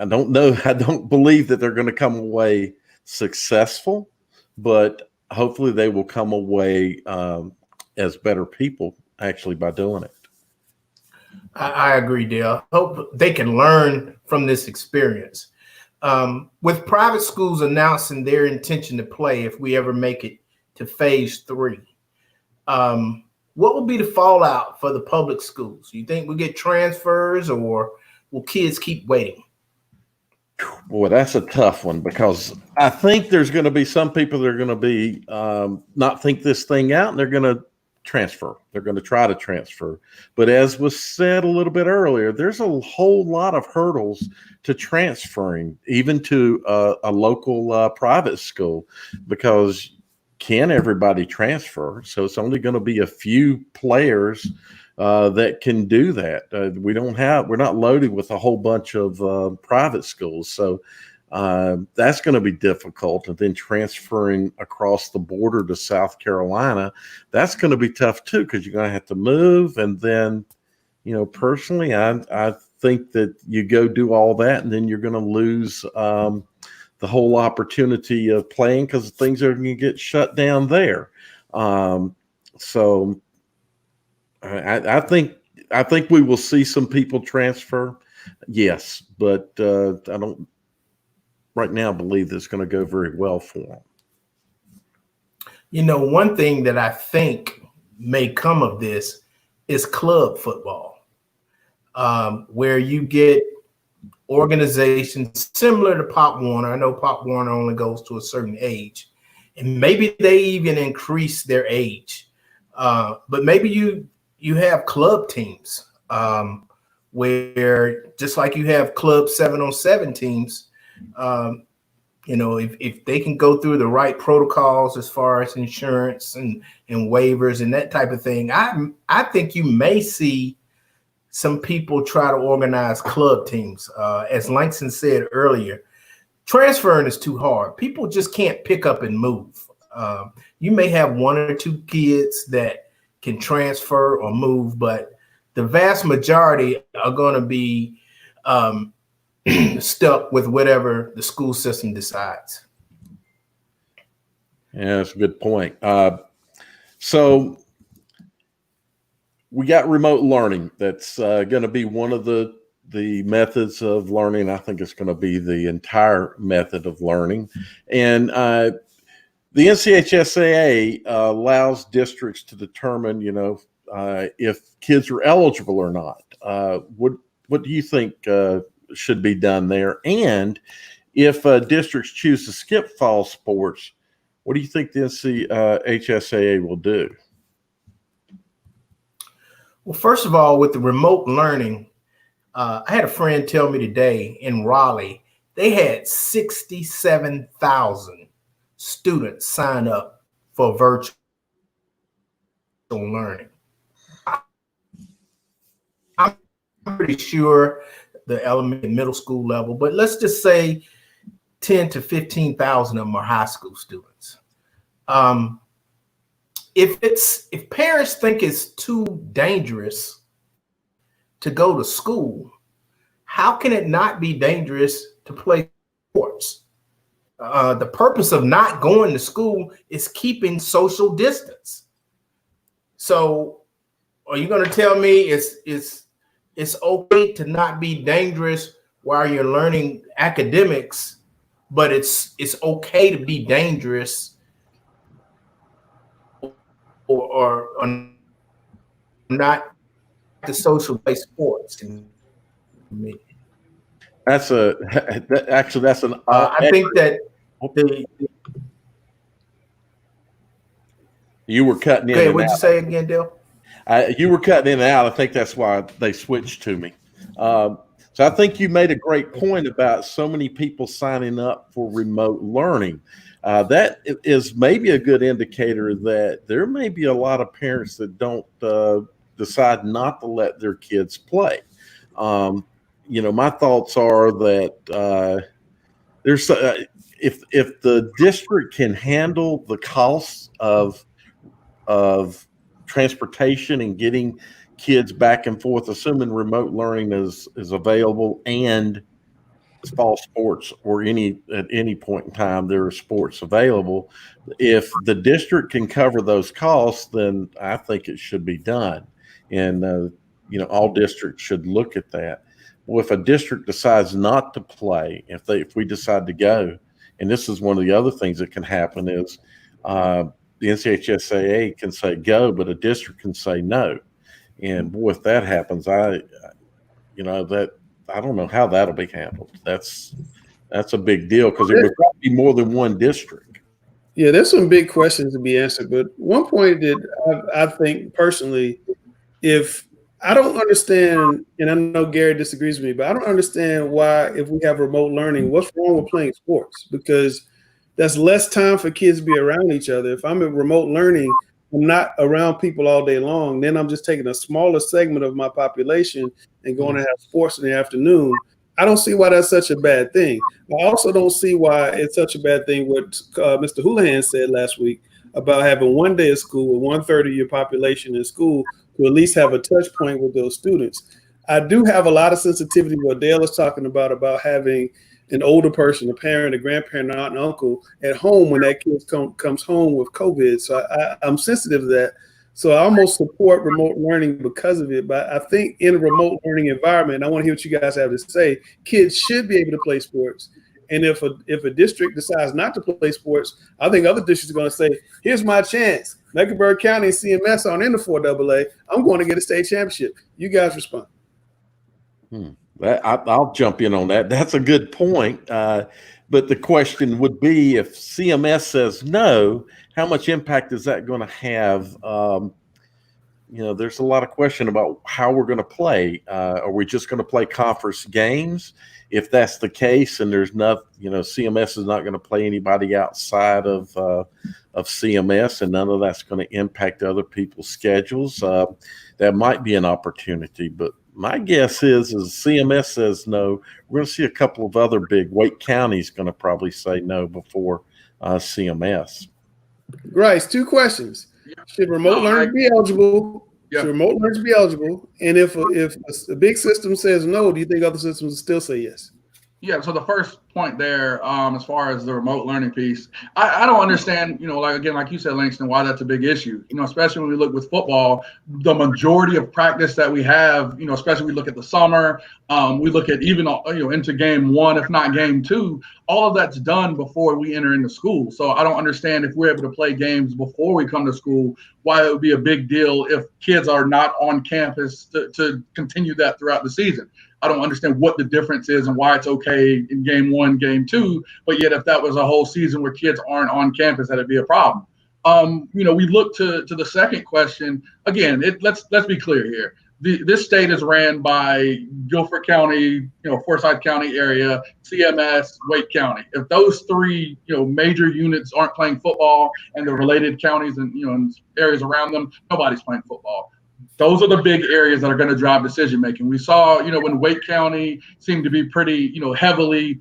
don't know. I don't believe that they're going to come away successful, but hopefully they will come away as better people actually by doing it. I agree, Dale. Hope they can learn from this experience. With private schools announcing their intention to play if we ever make it to phase 3, what will be the fallout for the public schools? You think we'll get transfers, or will kids keep waiting? Boy, that's a tough one, because I think there's going to be some people that are going to be not think this thing out, and they're going to transfer. They're going to try to transfer. But as was said a little bit earlier, there's a whole lot of hurdles to transferring, even to a local private school, because can everybody transfer? So it's only going to be a few players that can do that. We're not loaded with a whole bunch of private schools. So that's going to be difficult. And then transferring across the border to South Carolina, that's going to be tough too, because you're going to have to move. And then, personally, I think that you go do all that, and then you're going to lose the whole opportunity of playing, because things are going to get shut down there. So I think we will see some people transfer, yes, but I don't right now believe that's going to go very well for them. One thing that I think may come of this is club football, where you get organizations similar to Pop Warner. I know Pop Warner only goes to a certain age, and maybe they even increase their age, but maybe you have club teams where, just like you have club 7-on-7 teams, if they can go through the right protocols as far as insurance and waivers and that type of thing, I think you may see some people try to organize club teams. As Langston said earlier, transferring is too hard. People just can't pick up and move. You may have 1 or 2 kids that can transfer or move, but the vast majority are going to be stuck with whatever the school system decides. Yeah, that's a good point. So we got remote learning. That's going to be one of the methods of learning. I think it's going to be the entire method of learning. And the SCHSL allows districts to determine, if kids are eligible or not. What do you think should be done there? And if districts choose to skip fall sports, what do you think the SCHSL will do? Well, first of all, with the remote learning, I had a friend tell me today in Raleigh, they had 67,000 students sign up for virtual learning. I'm pretty sure the elementary and middle school level, but let's just say 10 to 15,000 of them are high school students. If parents think it's too dangerous to go to school, how can it not be dangerous to play sports? The purpose of not going to school is keeping social distance. So are you going to tell me it's okay to not be dangerous while you're learning academics, but it's okay to be dangerous or not the social play sports? That's an. I think that you were cutting in. Okay, what'd you say again, Dale? You were cutting in and out. I think that's why they switched to me. So I think you made a great point about so many people signing up for remote learning. That is maybe a good indicator that there may be a lot of parents that don't decide not to let their kids play. My thoughts are that there's if the district can handle the costs of transportation and getting kids back and forth, assuming remote learning is available and fall sports or at any point in time there are sports available. If the district can cover those costs, then I think it should be done. And all districts should look at that. Well, if a district decides not to play, if we decide to go, and this is one of the other things that can happen is the NCHSAA can say go, but a district can say no. And boy, if that happens, I don't know how that'll be handled. That's a big deal because it would probably be more than one district. Yeah, there's some big questions to be answered. But one point that I think personally, if I don't understand, and I know Gary disagrees with me, but I don't understand why, if we have remote learning, what's wrong with playing sports? Because that's less time for kids to be around each other. If I'm in remote learning, I'm not around people all day long. Then I'm just taking a smaller segment of my population and going to have sports in the afternoon. I don't see why that's such a bad thing. I also don't see why it's such a bad thing what Mr. Houlihan said last week about having one day of school with 1/3 of your population in school to at least have a touch point with those students. I do have a lot of sensitivity what Dale is talking about having an older person, a parent, a grandparent, an aunt, and uncle at home when that kid comes home with COVID. So I'm sensitive to that. So I almost support remote learning because of it. But I think in a remote learning environment, I want to hear what you guys have to say. Kids should be able to play sports. And if a district decides not to play sports, I think other districts are going to say, here's my chance. Mecklenburg County and CMS aren't in the 4AA. I'm going to get a state championship. You guys respond. I'll jump in on that. That's a good point. But the question would be, if CMS says no, how much impact is that going to have? There's a lot of question about how we're going to play. Are we just going to play conference games? If that's the case, and there's not, CMS is not going to play anybody outside of CMS, and none of that's going to impact other people's schedules, that might be an opportunity. But my guess is CMS says no, we're going to see a couple of other big. Wake County's going to probably say no before CMS. Bryce, 2 questions. Should remote learning be eligible? Yeah. Should remote learners be eligible? And if a big system says no, do you think other systems will still say yes? Yeah, so the first point there, as far as the remote learning piece, I don't understand, like you said, Langston, why that's a big issue. Especially when we look with football, the majority of practice that we have, especially we look at the summer, we look at even, into game 1, if not game 2, all of that's done before we enter into school. So I don't understand, if we're able to play games before we come to school, why it would be a big deal if kids are not on campus to continue that throughout the season. I don't understand what the difference is and why it's okay in game 1, game 2, but yet if that was a whole season where kids aren't on campus, that'd be a problem. We look to the second question again. Let's be clear here. This state is ran by Guilford County, Forsyth County area, CMS, Wake County. If those three, major units aren't playing football, and the related counties and and areas around them, nobody's playing football. Those are the big areas that are going to drive decision making. We saw, when Wake County seemed to be pretty, heavily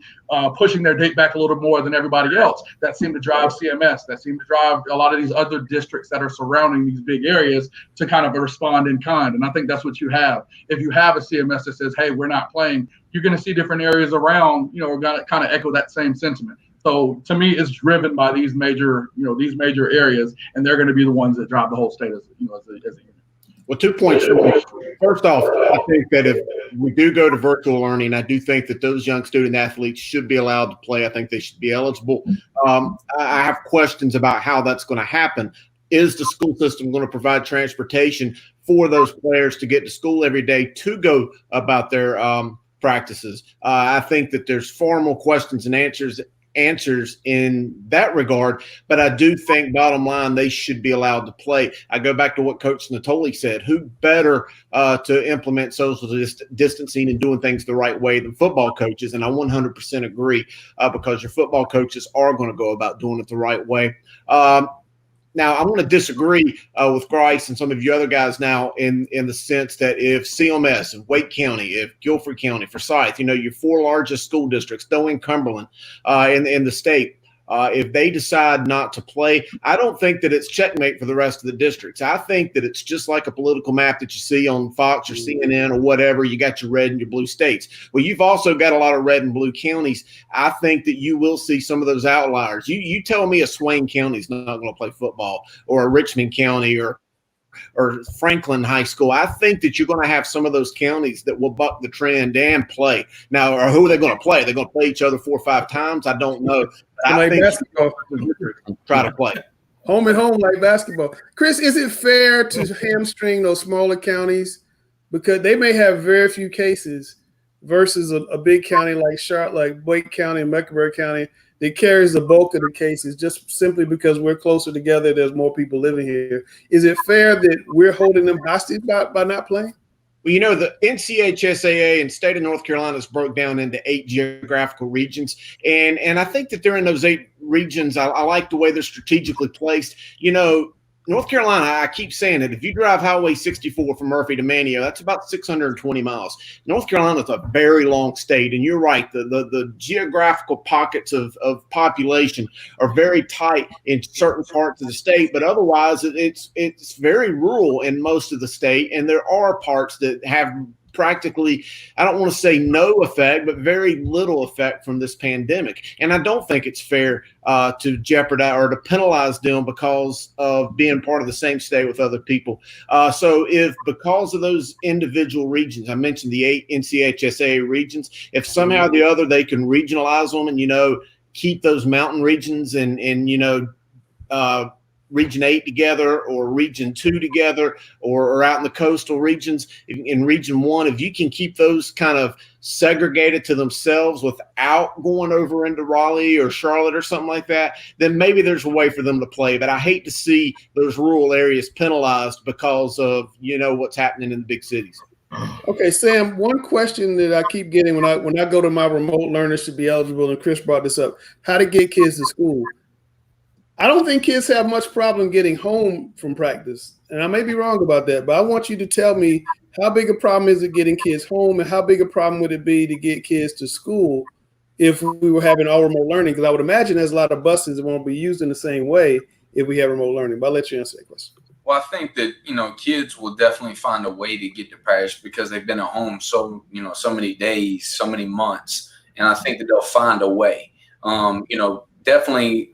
pushing their date back a little more than everybody else. That seemed to drive CMS. That seemed to drive a lot of these other districts that are surrounding these big areas to kind of respond in kind. And I think that's what you have. If you have a CMS that says, "Hey, we're not playing," you're going to see different areas around, are going to kind of echo that same sentiment. So to me, it's driven by these major areas, and they're going to be the ones that drive the whole state as a unit. Well, 2 points. First off, I think that if we do go to virtual learning, I do think that those young student athletes should be allowed to play. I think they should be eligible. I have questions about how that's going to happen. Is the school system going to provide transportation for those players to get to school every day to go about their practices? I think that there's far more questions and answers in that regard, but I do think bottom line they should be allowed to play. I go back to what Coach Natoli said. Who better to implement social distancing and doing things the right way than football coaches? And I 100% agree because your football coaches are going to go about doing it the right way. Now, I'm going to disagree with Grice and some of you other guys now in the sense that if CMS, if Wake County, if Guilford County, Forsyth, your 4 largest school districts, though in Cumberland, in the state, if they decide not to play, I don't think that it's checkmate for the rest of the districts. I think that it's just like a political map that you see on Fox or CNN or whatever. You got your red and your blue states. Well, you've also got a lot of red and blue counties. I think that you will see some of those outliers. You tell me a Swain County is not going to play football, or a Richmond County, or Franklin High School. I think that you're going to have some of those counties that will buck the trend and play. Now, or who are they going to play? They're going to play each other 4 or 5 times? I don't know. I think basketball. Try to play. Home and home like basketball. Chris, is it fair to hamstring those smaller counties because they may have very few cases versus a big county like Charlotte, like Wake County and Mecklenburg County that carries the bulk of the cases just simply because we're closer together, there's more people living here? Is it fair that we're holding them hostage by not playing? Well, the NCHSAA and state of North Carolina is broke down into 8 geographical regions. And I think that they're in those 8 regions. I like the way they're strategically placed. North Carolina, I keep saying it, if you drive Highway 64 from Murphy to Manteo, that's about 620 miles. North Carolina is a very long state, and you're right. The geographical pockets of population are very tight in certain parts of the state, but otherwise it's very rural in most of the state, and there are parts that have practically, I don't want to say no effect, but very little effect from this pandemic. And I don't think it's fair to jeopardize or to penalize them because of being part of the same state with other people. So if because of those individual regions, I mentioned the 8 NCHSA regions, if somehow or the other they can regionalize them and, keep those mountain regions and Region 8 together or Region 2 together or out in the coastal regions in Region 1, if you can keep those kind of segregated to themselves without going over into Raleigh or Charlotte or something like that, then maybe there's a way for them to play. But I hate to see those rural areas penalized because of, what's happening in the big cities. Okay, Sam, one question that I keep getting when I go to my remote learners should be eligible, and Chris brought this up, how to get kids to school. I don't think kids have much problem getting home from practice. And I may be wrong about that, but I want you to tell me how big a problem is it getting kids home and how big a problem would it be to get kids to school if we were having all remote learning? Because I would imagine there's a lot of buses that won't be used in the same way if we have remote learning. But I'll let you answer that question. Well, I think that, kids will definitely find a way to get to practice because they've been at home so many days, so many months. And I think that they'll find a way. Definitely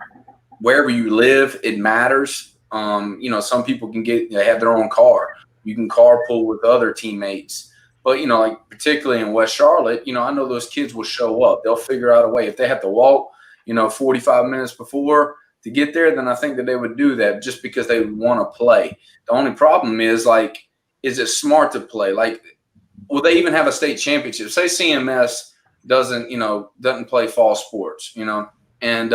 wherever you live, it matters. Some people they have their own car. You can carpool with other teammates. But, like particularly in West Charlotte, I know those kids will show up. They'll figure out a way. If they have to walk, 45 minutes before to get there, then I think that they would do that just because they want to play. The only problem is, is it smart to play? Will they even have a state championship? Say CMS doesn't play fall sports, and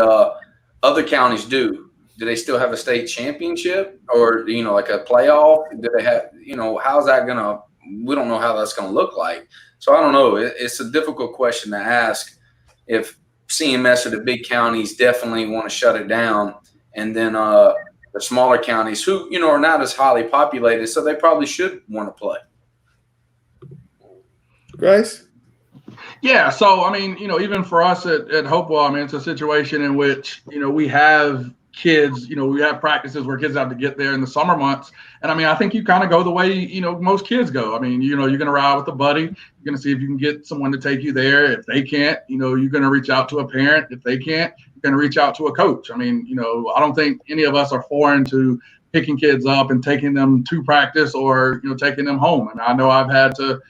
other counties do. do they still have a state championship, or like a playoff? Do they have how's that gonna? We don't know how that's gonna look like. So I don't know. It's a difficult question to ask. If CMS or the big counties definitely want to shut it down, and then the smaller counties who are not as highly populated, so they probably should want to play. Grace? Yeah, so I mean, even for us at Hopewell, I mean, it's a situation in which we have kids, we have practices where kids have to get there in the summer months, and I mean, I think you kind of go the way most kids go. I mean, you're going to ride with a buddy, you're going to see if you can get someone to take you there. If they can't, you're going to reach out to a parent. If they can't, you're going to reach out to a coach. I mean, I don't think any of us are foreign to picking kids up and taking them to practice or taking them home. And I know I've had to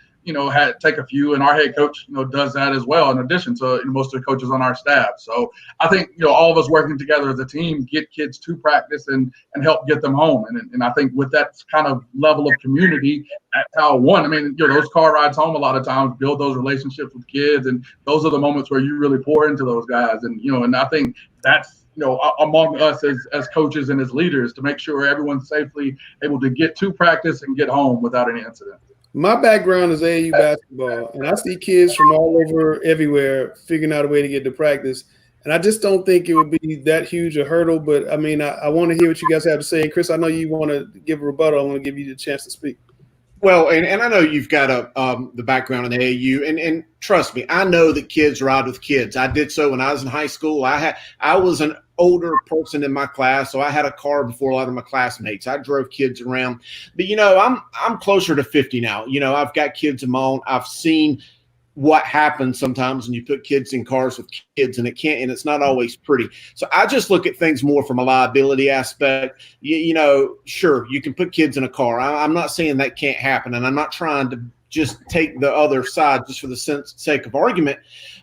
take a few, and our head coach, does that as well, in addition to most of the coaches on our staff. So I think, all of us working together as a team, get kids to practice and help get them home. And I think with that kind of level of community, that's how those car rides home a lot of times build those relationships with kids. And those are the moments where you really pour into those guys. And, and I think that's, among us as coaches and as leaders, to make sure everyone's safely able to get to practice and get home without any incident. My background is AAU basketball, and I see kids from all over everywhere figuring out a way to get to practice. And I just don't think it would be that huge a hurdle. But, I mean, I want to hear what you guys have to say. And, Chris, I know you want to give a rebuttal. I want to give you the chance to speak. Well, and I know you've got the background in AAU, and trust me, I know that kids ride with kids. I did so when I was in high school. I was an older person in my class, so I had a car before a lot of my classmates. I drove kids around, but I'm closer to 50 now. I've got kids of my own. I've seen what happens sometimes when you put kids in cars with kids, and it's not always pretty. So I just look at things more from a liability aspect. Sure, you can put kids in a car. I'm not saying that can't happen, and I'm not trying to just take the other side just for the sake of argument.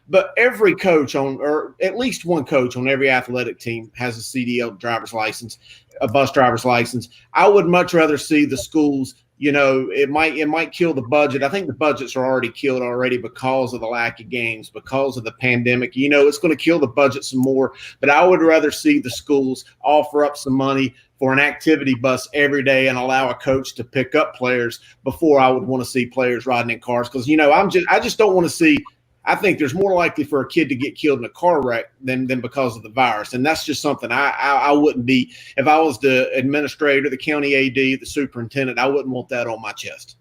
But every coach or at least one coach on every athletic team has a CDL driver's license, a bus driver's license. I would much rather see the schools. It might kill the budget. I think the budgets are already killed already because of the lack of games, because of the pandemic. It's going to kill the budget some more. But I would rather see the schools offer up some money for an activity bus every day and allow a coach to pick up players before I would want to see players riding in cars. Because I just don't want to see. I think there's more likely for a kid to get killed in a car wreck than because of the virus. And that's just something I wouldn't be, if I was the administrator, the county AD, the superintendent, I wouldn't want that on my chest.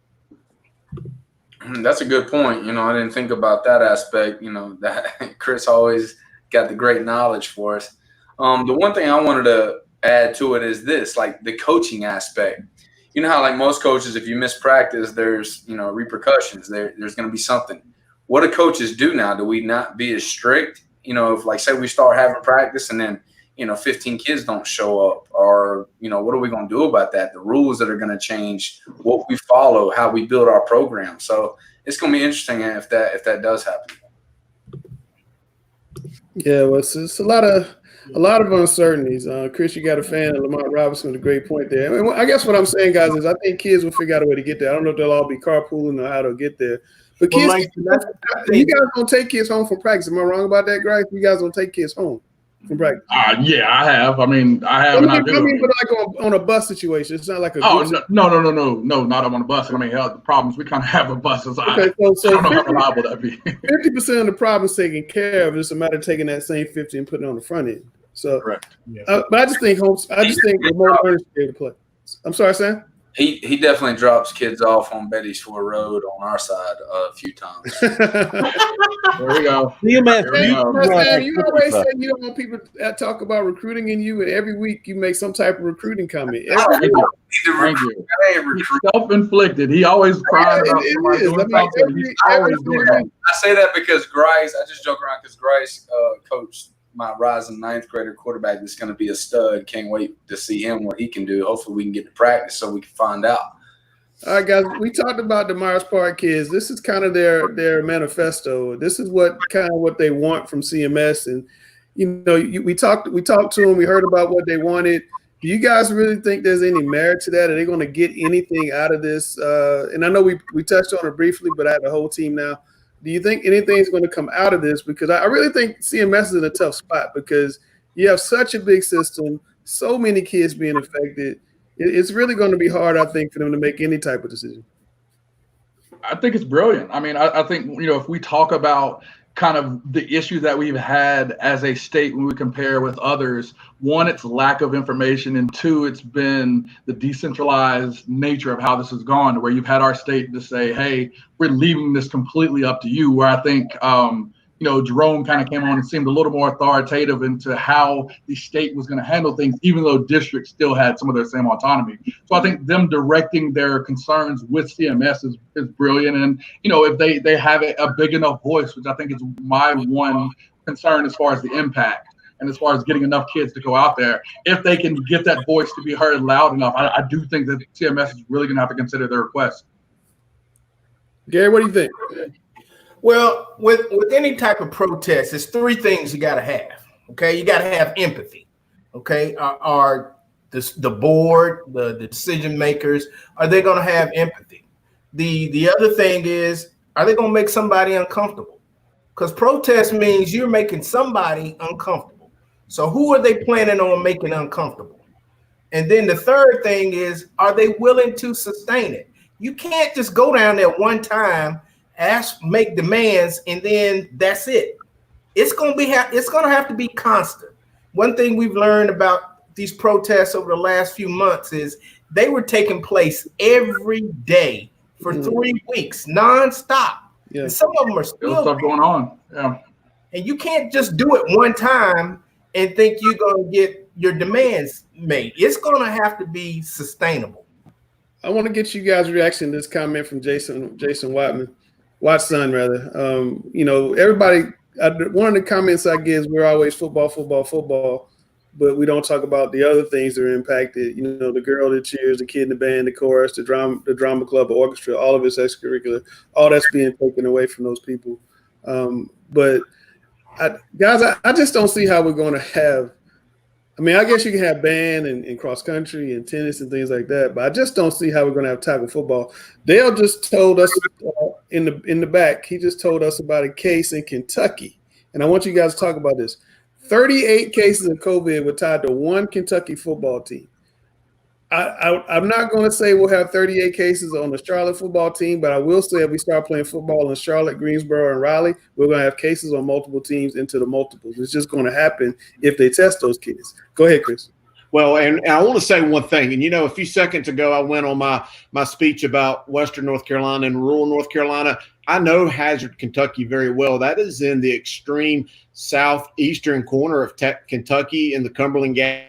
That's a good point. I didn't think about that aspect, that Chris always got the great knowledge for us. The one thing I wanted to add to it is this, like the coaching aspect. How like most coaches, if you miss practice, there's, repercussions. There's going to be something. What do coaches do now? Do we not be as strict? If like say we start having practice and then 15 kids don't show up, or what are we going to do about that? The rules that are going to change, what we follow, how we build our program. So it's going to be interesting if that does happen. Yeah, well, it's a lot of uncertainties. Chris, you got a fan of Lamont Robinson with a great point there. I mean, I guess what I'm saying, guys, is I think kids will figure out a way to get there. I don't know if they'll all be carpooling or how to get there. But kids, you guys don't take kids home from practice. Am I wrong about that, Grace? You guys don't take kids home from practice? Yeah, I have. I mean, I have. But like on a bus situation, it's not like a. No, not on a bus. I mean, the problems we kind of have with buses. Okay, so I don't know how reliable that be. 50% of the problems taken care of. It's a matter of taking that same 50 and putting it on the front end. So, correct. Yeah. But I just think remote learners should be able to play. I'm sorry, Sam. He definitely drops kids off on Betty's Ford Road on our side a few times. There we go. You always say you don't want people to talk about recruiting in you, and every week you make some type of recruiting comment. Thank you. Self-inflicted. He always cries about somebody. I say that because Grice, I just joke around because Grice coached my rising ninth grader quarterback that's going to be a stud. Can't wait to see him, what he can do. Hopefully we can get to practice so we can find out. All right, guys, we talked about the Myers Park kids. This is kind of their manifesto. This is what they want from CMS. And, we talked to them. We heard about what they wanted. Do you guys really think there's any merit to that? Are they going to get anything out of this? And I know we touched on it briefly, but I have the whole team now. Do you think anything's going to come out of this? Because I really think CMS is in a tough spot because you have such a big system, so many kids being affected. It's really going to be hard, I think, for them to make any type of decision. I think it's brilliant. I mean, I think, if we talk about kind of the issue that we've had as a state when we compare with others, one, it's lack of information, and two, it's been the decentralized nature of how this has gone, where you've had our state to say, hey, we're leaving this completely up to you, where I think, Jerome kind of came on and seemed a little more authoritative into how the state was going to handle things, even though districts still had some of their same autonomy. So I think them directing their concerns with CMS is brilliant. And, if they have a big enough voice, which I think is my one concern as far as the impact and as far as getting enough kids to go out there, if they can get that voice to be heard loud enough, I do think that CMS is really going to have to consider their request. Gary, what do you think? Well, with any type of protest, there's three things you got to have. Okay, you got to have empathy. Okay, are the board, the decision makers, are they going to have empathy? The other thing is, are they going to make somebody uncomfortable? Because protest means you're making somebody uncomfortable. So who are they planning on making uncomfortable? And then the third thing is, are they willing to sustain it? You can't just go down there one time, make demands, and then that's it. It's going to have to be constant. One thing we've learned about these protests over the last few months is they were taking place every day for 3 weeks, nonstop. Yeah. And some of them are still stuff going on. Yeah. And you can't just do it one time and think you're going to get your demands made. It's going to have to be sustainable. I want to get you guys' reaction to this comment from Jason Watson, rather. Everybody, one of the comments I get is we're always football, but we don't talk about the other things that are impacted. The girl that cheers, the kid in the band, the chorus, the drama club, the orchestra, all of it's extracurricular. All that's being taken away from those people. But I just don't see how we're going to have. I mean, I guess you can have band and cross country and tennis and things like that, but I just don't see how we're going to have tackle football. Dale just told us in the back. He just told us about a case in Kentucky, and I want you guys to talk about this. 38 cases of COVID were tied to one Kentucky football team. I'm not going to say we'll have 38 cases on the Charlotte football team, but I will say if we start playing football in Charlotte, Greensboro, and Raleigh, we're going to have cases on multiple teams into the multiples. It's just going to happen if they test those kids. Go ahead, Chris. Well, and I want to say one thing. And, a few seconds ago, I went on my speech about Western North Carolina and rural North Carolina. I know Hazard, Kentucky very well. That is in the extreme southeastern corner of Kentucky in the Cumberland Gap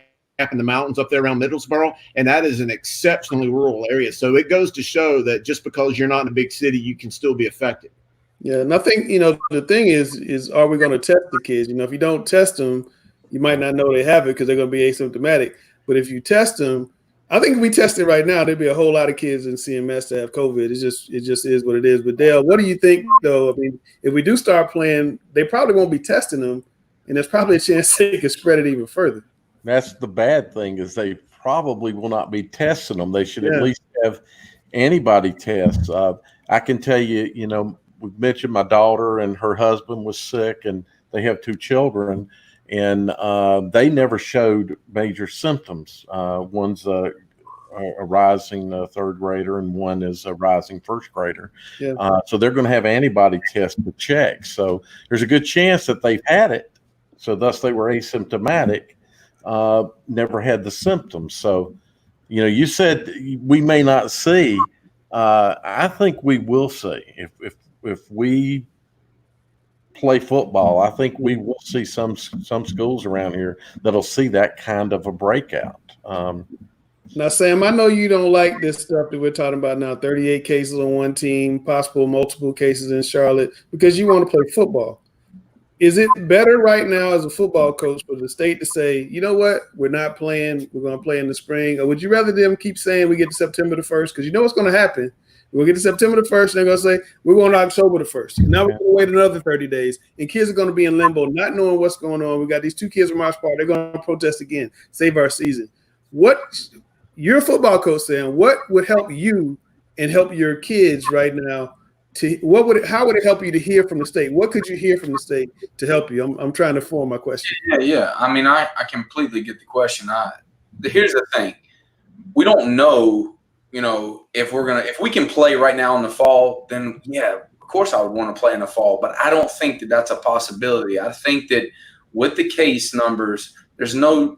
in the mountains up there around Middlesboro, and that is an exceptionally rural area. So it goes to show that just because you're not in a big city, you can still be affected. Yeah, and I think, the thing is are we going to test the kids? If you don't test them, you might not know they have it because they're going to be asymptomatic. But if you test them, I think if we test it right now, there'd be a whole lot of kids in CMS to have COVID. It just is what it is. But Dale, what do you think, though? I mean, if we do start playing, they probably won't be testing them, and there's probably a chance they could spread it even further. That's the bad thing is they probably will not be testing them. They should at least have antibody tests. I can tell you, we've mentioned my daughter and her husband was sick, and they have 2 children, and they never showed major symptoms. One's a rising third grader, and one is a rising first grader. Yeah. So they're going to have antibody tests to check. So there's a good chance that they've had it. So thus they were asymptomatic. Never had the symptoms. So, you said we may not see. I think we will see. If we play football, I think we will see some schools around here that'll see that kind of a breakout. Now, Sam, I know you don't like this stuff that we're talking about now, 38 cases on one team, possible multiple cases in Charlotte, because you want to play football. Is it better right now as a football coach for the state to say, you know what, we're not playing, we're going to play in the spring? Or would you rather them keep saying we get to September the 1st? Because you know what's going to happen. We'll get to September the 1st, and they're going to say, we're going to October the 1st. And now we're going to wait another 30 days, and kids are going to be in limbo, not knowing what's going on. We got these 2 kids from our sport. They're going to protest again, save our season. What you're a football coach saying, what would help you and help your kids right now how would it help you to hear from the state? What could you hear from the state to help you? I'm trying to form my question. Yeah. I mean, I completely get the question. Here's the thing. We don't know, if we can play right now in the fall, then yeah, of course I would want to play in the fall, but I don't think that that's a possibility. I think that with the case numbers, there's no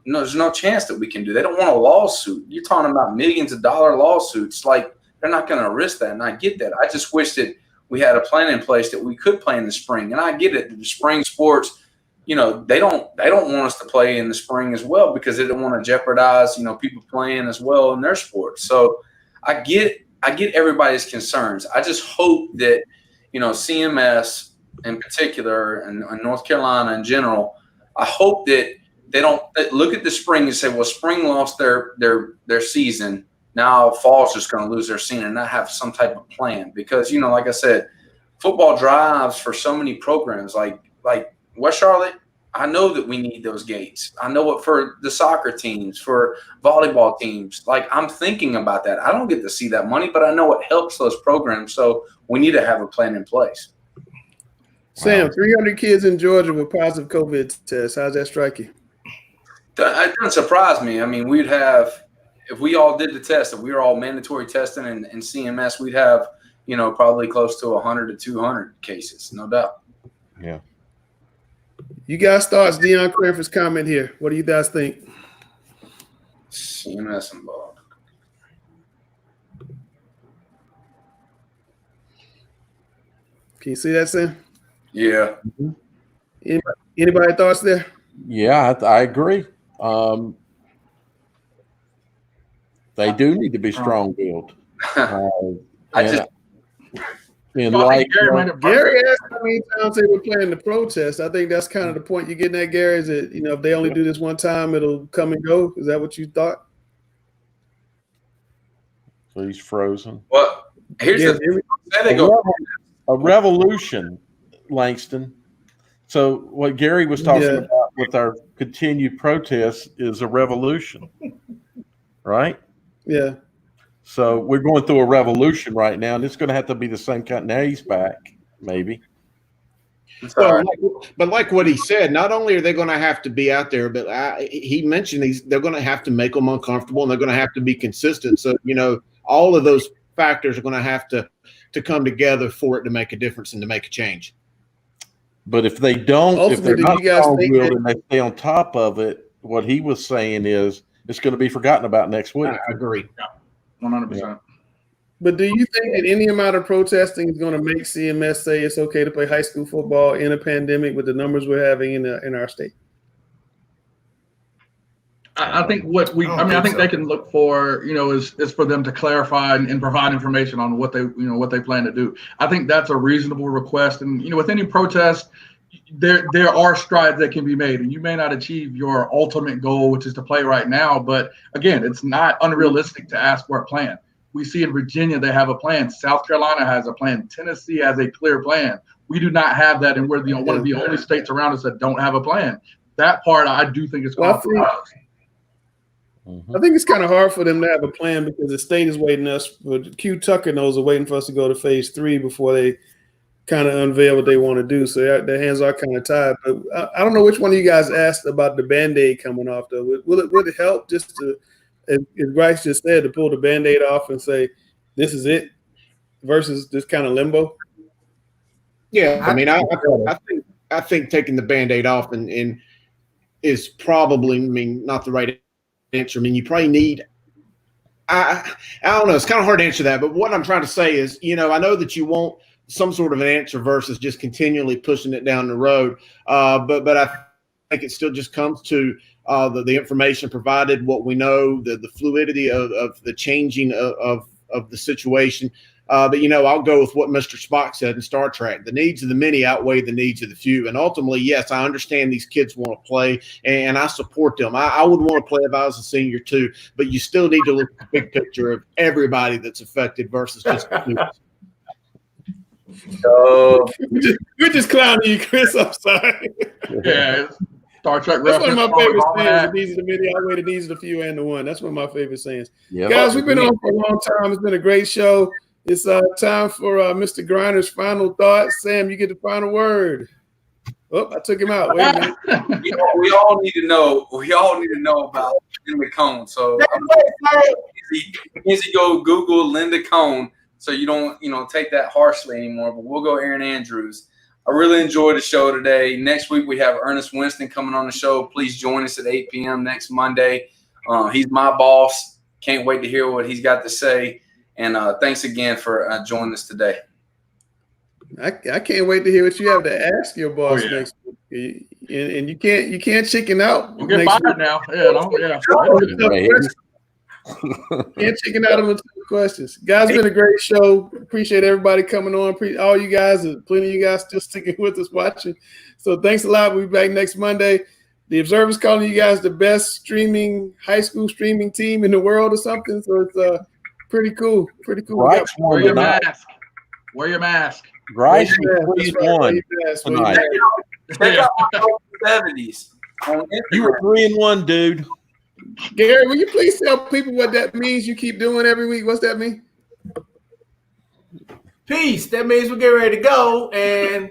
chance that we can do. They don't want a lawsuit. You're talking about millions of dollar lawsuits. Like, they're not going to risk that, and I get that. I just wish that we had a plan in place that we could play in the spring. And I get it. The spring sports, they don't want us to play in the spring as well because they don't want to jeopardize, people playing as well in their sports. So I get everybody's concerns. I just hope that, CMS in particular and North Carolina in general, I hope that they don't look at the spring and say, well, spring lost their season. Now fall's just going to lose their season and not have some type of plan because, like I said, football drives for so many programs like West Charlotte. I know that we need those gates. I know it for the soccer teams, for volleyball teams. Like, I'm thinking about that. I don't get to see that money, but I know it helps those programs. So we need to have a plan in place. Sam, 300 kids in Georgia with positive COVID tests. How's that strike you? It doesn't surprise me. I mean, we'd have, if we all did the test, if we were all mandatory testing and CMS, we'd have, probably close to 100 to 200 cases, no doubt. Yeah. You guys' thoughts, Deion Cranford's comment here. What do you guys think? CMS involved. Can you see that, Sam? Yeah. Anybody thoughts there? Yeah, I agree. They do need to be strong-willed. Gary asked how many times they were playing the protest. I think that's kind of the point you're getting at, Gary, is that, if they only do this one time, it'll come and go. Is that what you thought? So he's frozen. Well, here's a revolution, Langston. So what Gary was talking about with our continued protests is a revolution, right? Yeah. So we're going through a revolution right now, and it's going to have to be the same kind. Now he's back, maybe. Well, but like what he said, not only are they going to have to be out there, but he mentioned they're going to have to make them uncomfortable, and they're going to have to be consistent. So, all of those factors are going to have to come together for it to make a difference and to make a change. But if they don't, if they're not strong-willed and they stay on top of it, what he was saying is it's going to be forgotten about next week. I agree. Yeah. 100%. But do you think that any amount of protesting is going to make CMS say it's okay to play high school football in a pandemic with the numbers we're having in our state? I think I think they can look for, is for them to clarify and provide information on what they plan to do. I think that's a reasonable request. And, with any protest, there are strides that can be made, and you may not achieve your ultimate goal, which is to play right now. But again, it's not unrealistic to ask for a plan. We see in Virginia, they have a plan. South Carolina has a plan. Tennessee has a clear plan. We do not have that. And we're one of the only states around us that don't have a plan. That part, I do think is compromised. I think it's kind of hard for them to have a plan because the state is waiting us for Q Tucker knows are waiting for us to go to phase 3 before they kind of unveil what they want to do. So their hands are kind of tied. But I don't know which one of you guys asked about the Band-Aid coming off, though. Would it help just to, as Bryce just said, to pull the Band-Aid off and say, this is it versus this kind of limbo? Yeah, I mean, I think taking the Band-Aid off and is probably, not the right answer. You probably need I don't know. It's kind of hard to answer that. But what I'm trying to say is, I know that you want some sort of an answer versus just continually pushing it down the road. But I think it still just comes to the information provided, what we know, the fluidity of the changing of the situation. But I'll go with what Mr. Spock said in Star Trek. The needs of the many outweigh the needs of the few. And ultimately, yes, I understand these kids want to play, and I support them. I would want to play if I was a senior too. But you still need to look at the big picture of everybody that's affected versus just the students. So we're just clowning you, Chris. I'm sorry. Yeah, Star Trek. That's one of my favorite sayings. The needs of the many outweigh the needs of the few and the one. That's one of my favorite sayings. Yep. Guys, we've been on for a long time. It's been a great show. It's time for Mr. Griner's final thoughts. Sam, you get the final word. Oh, I took him out. Wait a minute. we all need to know. We all need to know about Linda Cohn. So easy go Google Linda Cohn, so you don't take that harshly anymore. But we'll go Aaron Andrews. I really enjoyed the show today. Next week we have Ernest Winston coming on the show. Please join us at 8 p.m. next Monday. He's my boss. Can't wait to hear what he's got to say. And thanks again for joining us today. I can't wait to hear what you have to ask your boss next week. And you can't chicken out. We'll get fired now. Can't chicken out of the questions. Guys, it's been a great show. Appreciate everybody coming on. All you guys, plenty of you guys still sticking with us watching. So thanks a lot. We'll be back next Monday. The Observer's calling you guys the best high school streaming team in the world or something. So it's pretty cool. Pretty cool. Right. Wear your mask. Wear your mask. Bryce, 3-1 tonight. Check out the 70s. You were 3-1, dude. Gary, will you please tell people what that means you keep doing every week? What's that mean? Peace. That means we're getting ready to go and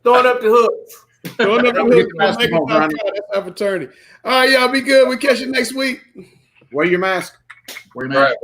throwing up the hooks. Throwing up the hooks. That's our fraternity. All right, y'all be good. We'll catch you next week. Wear your mask. Wear your mask.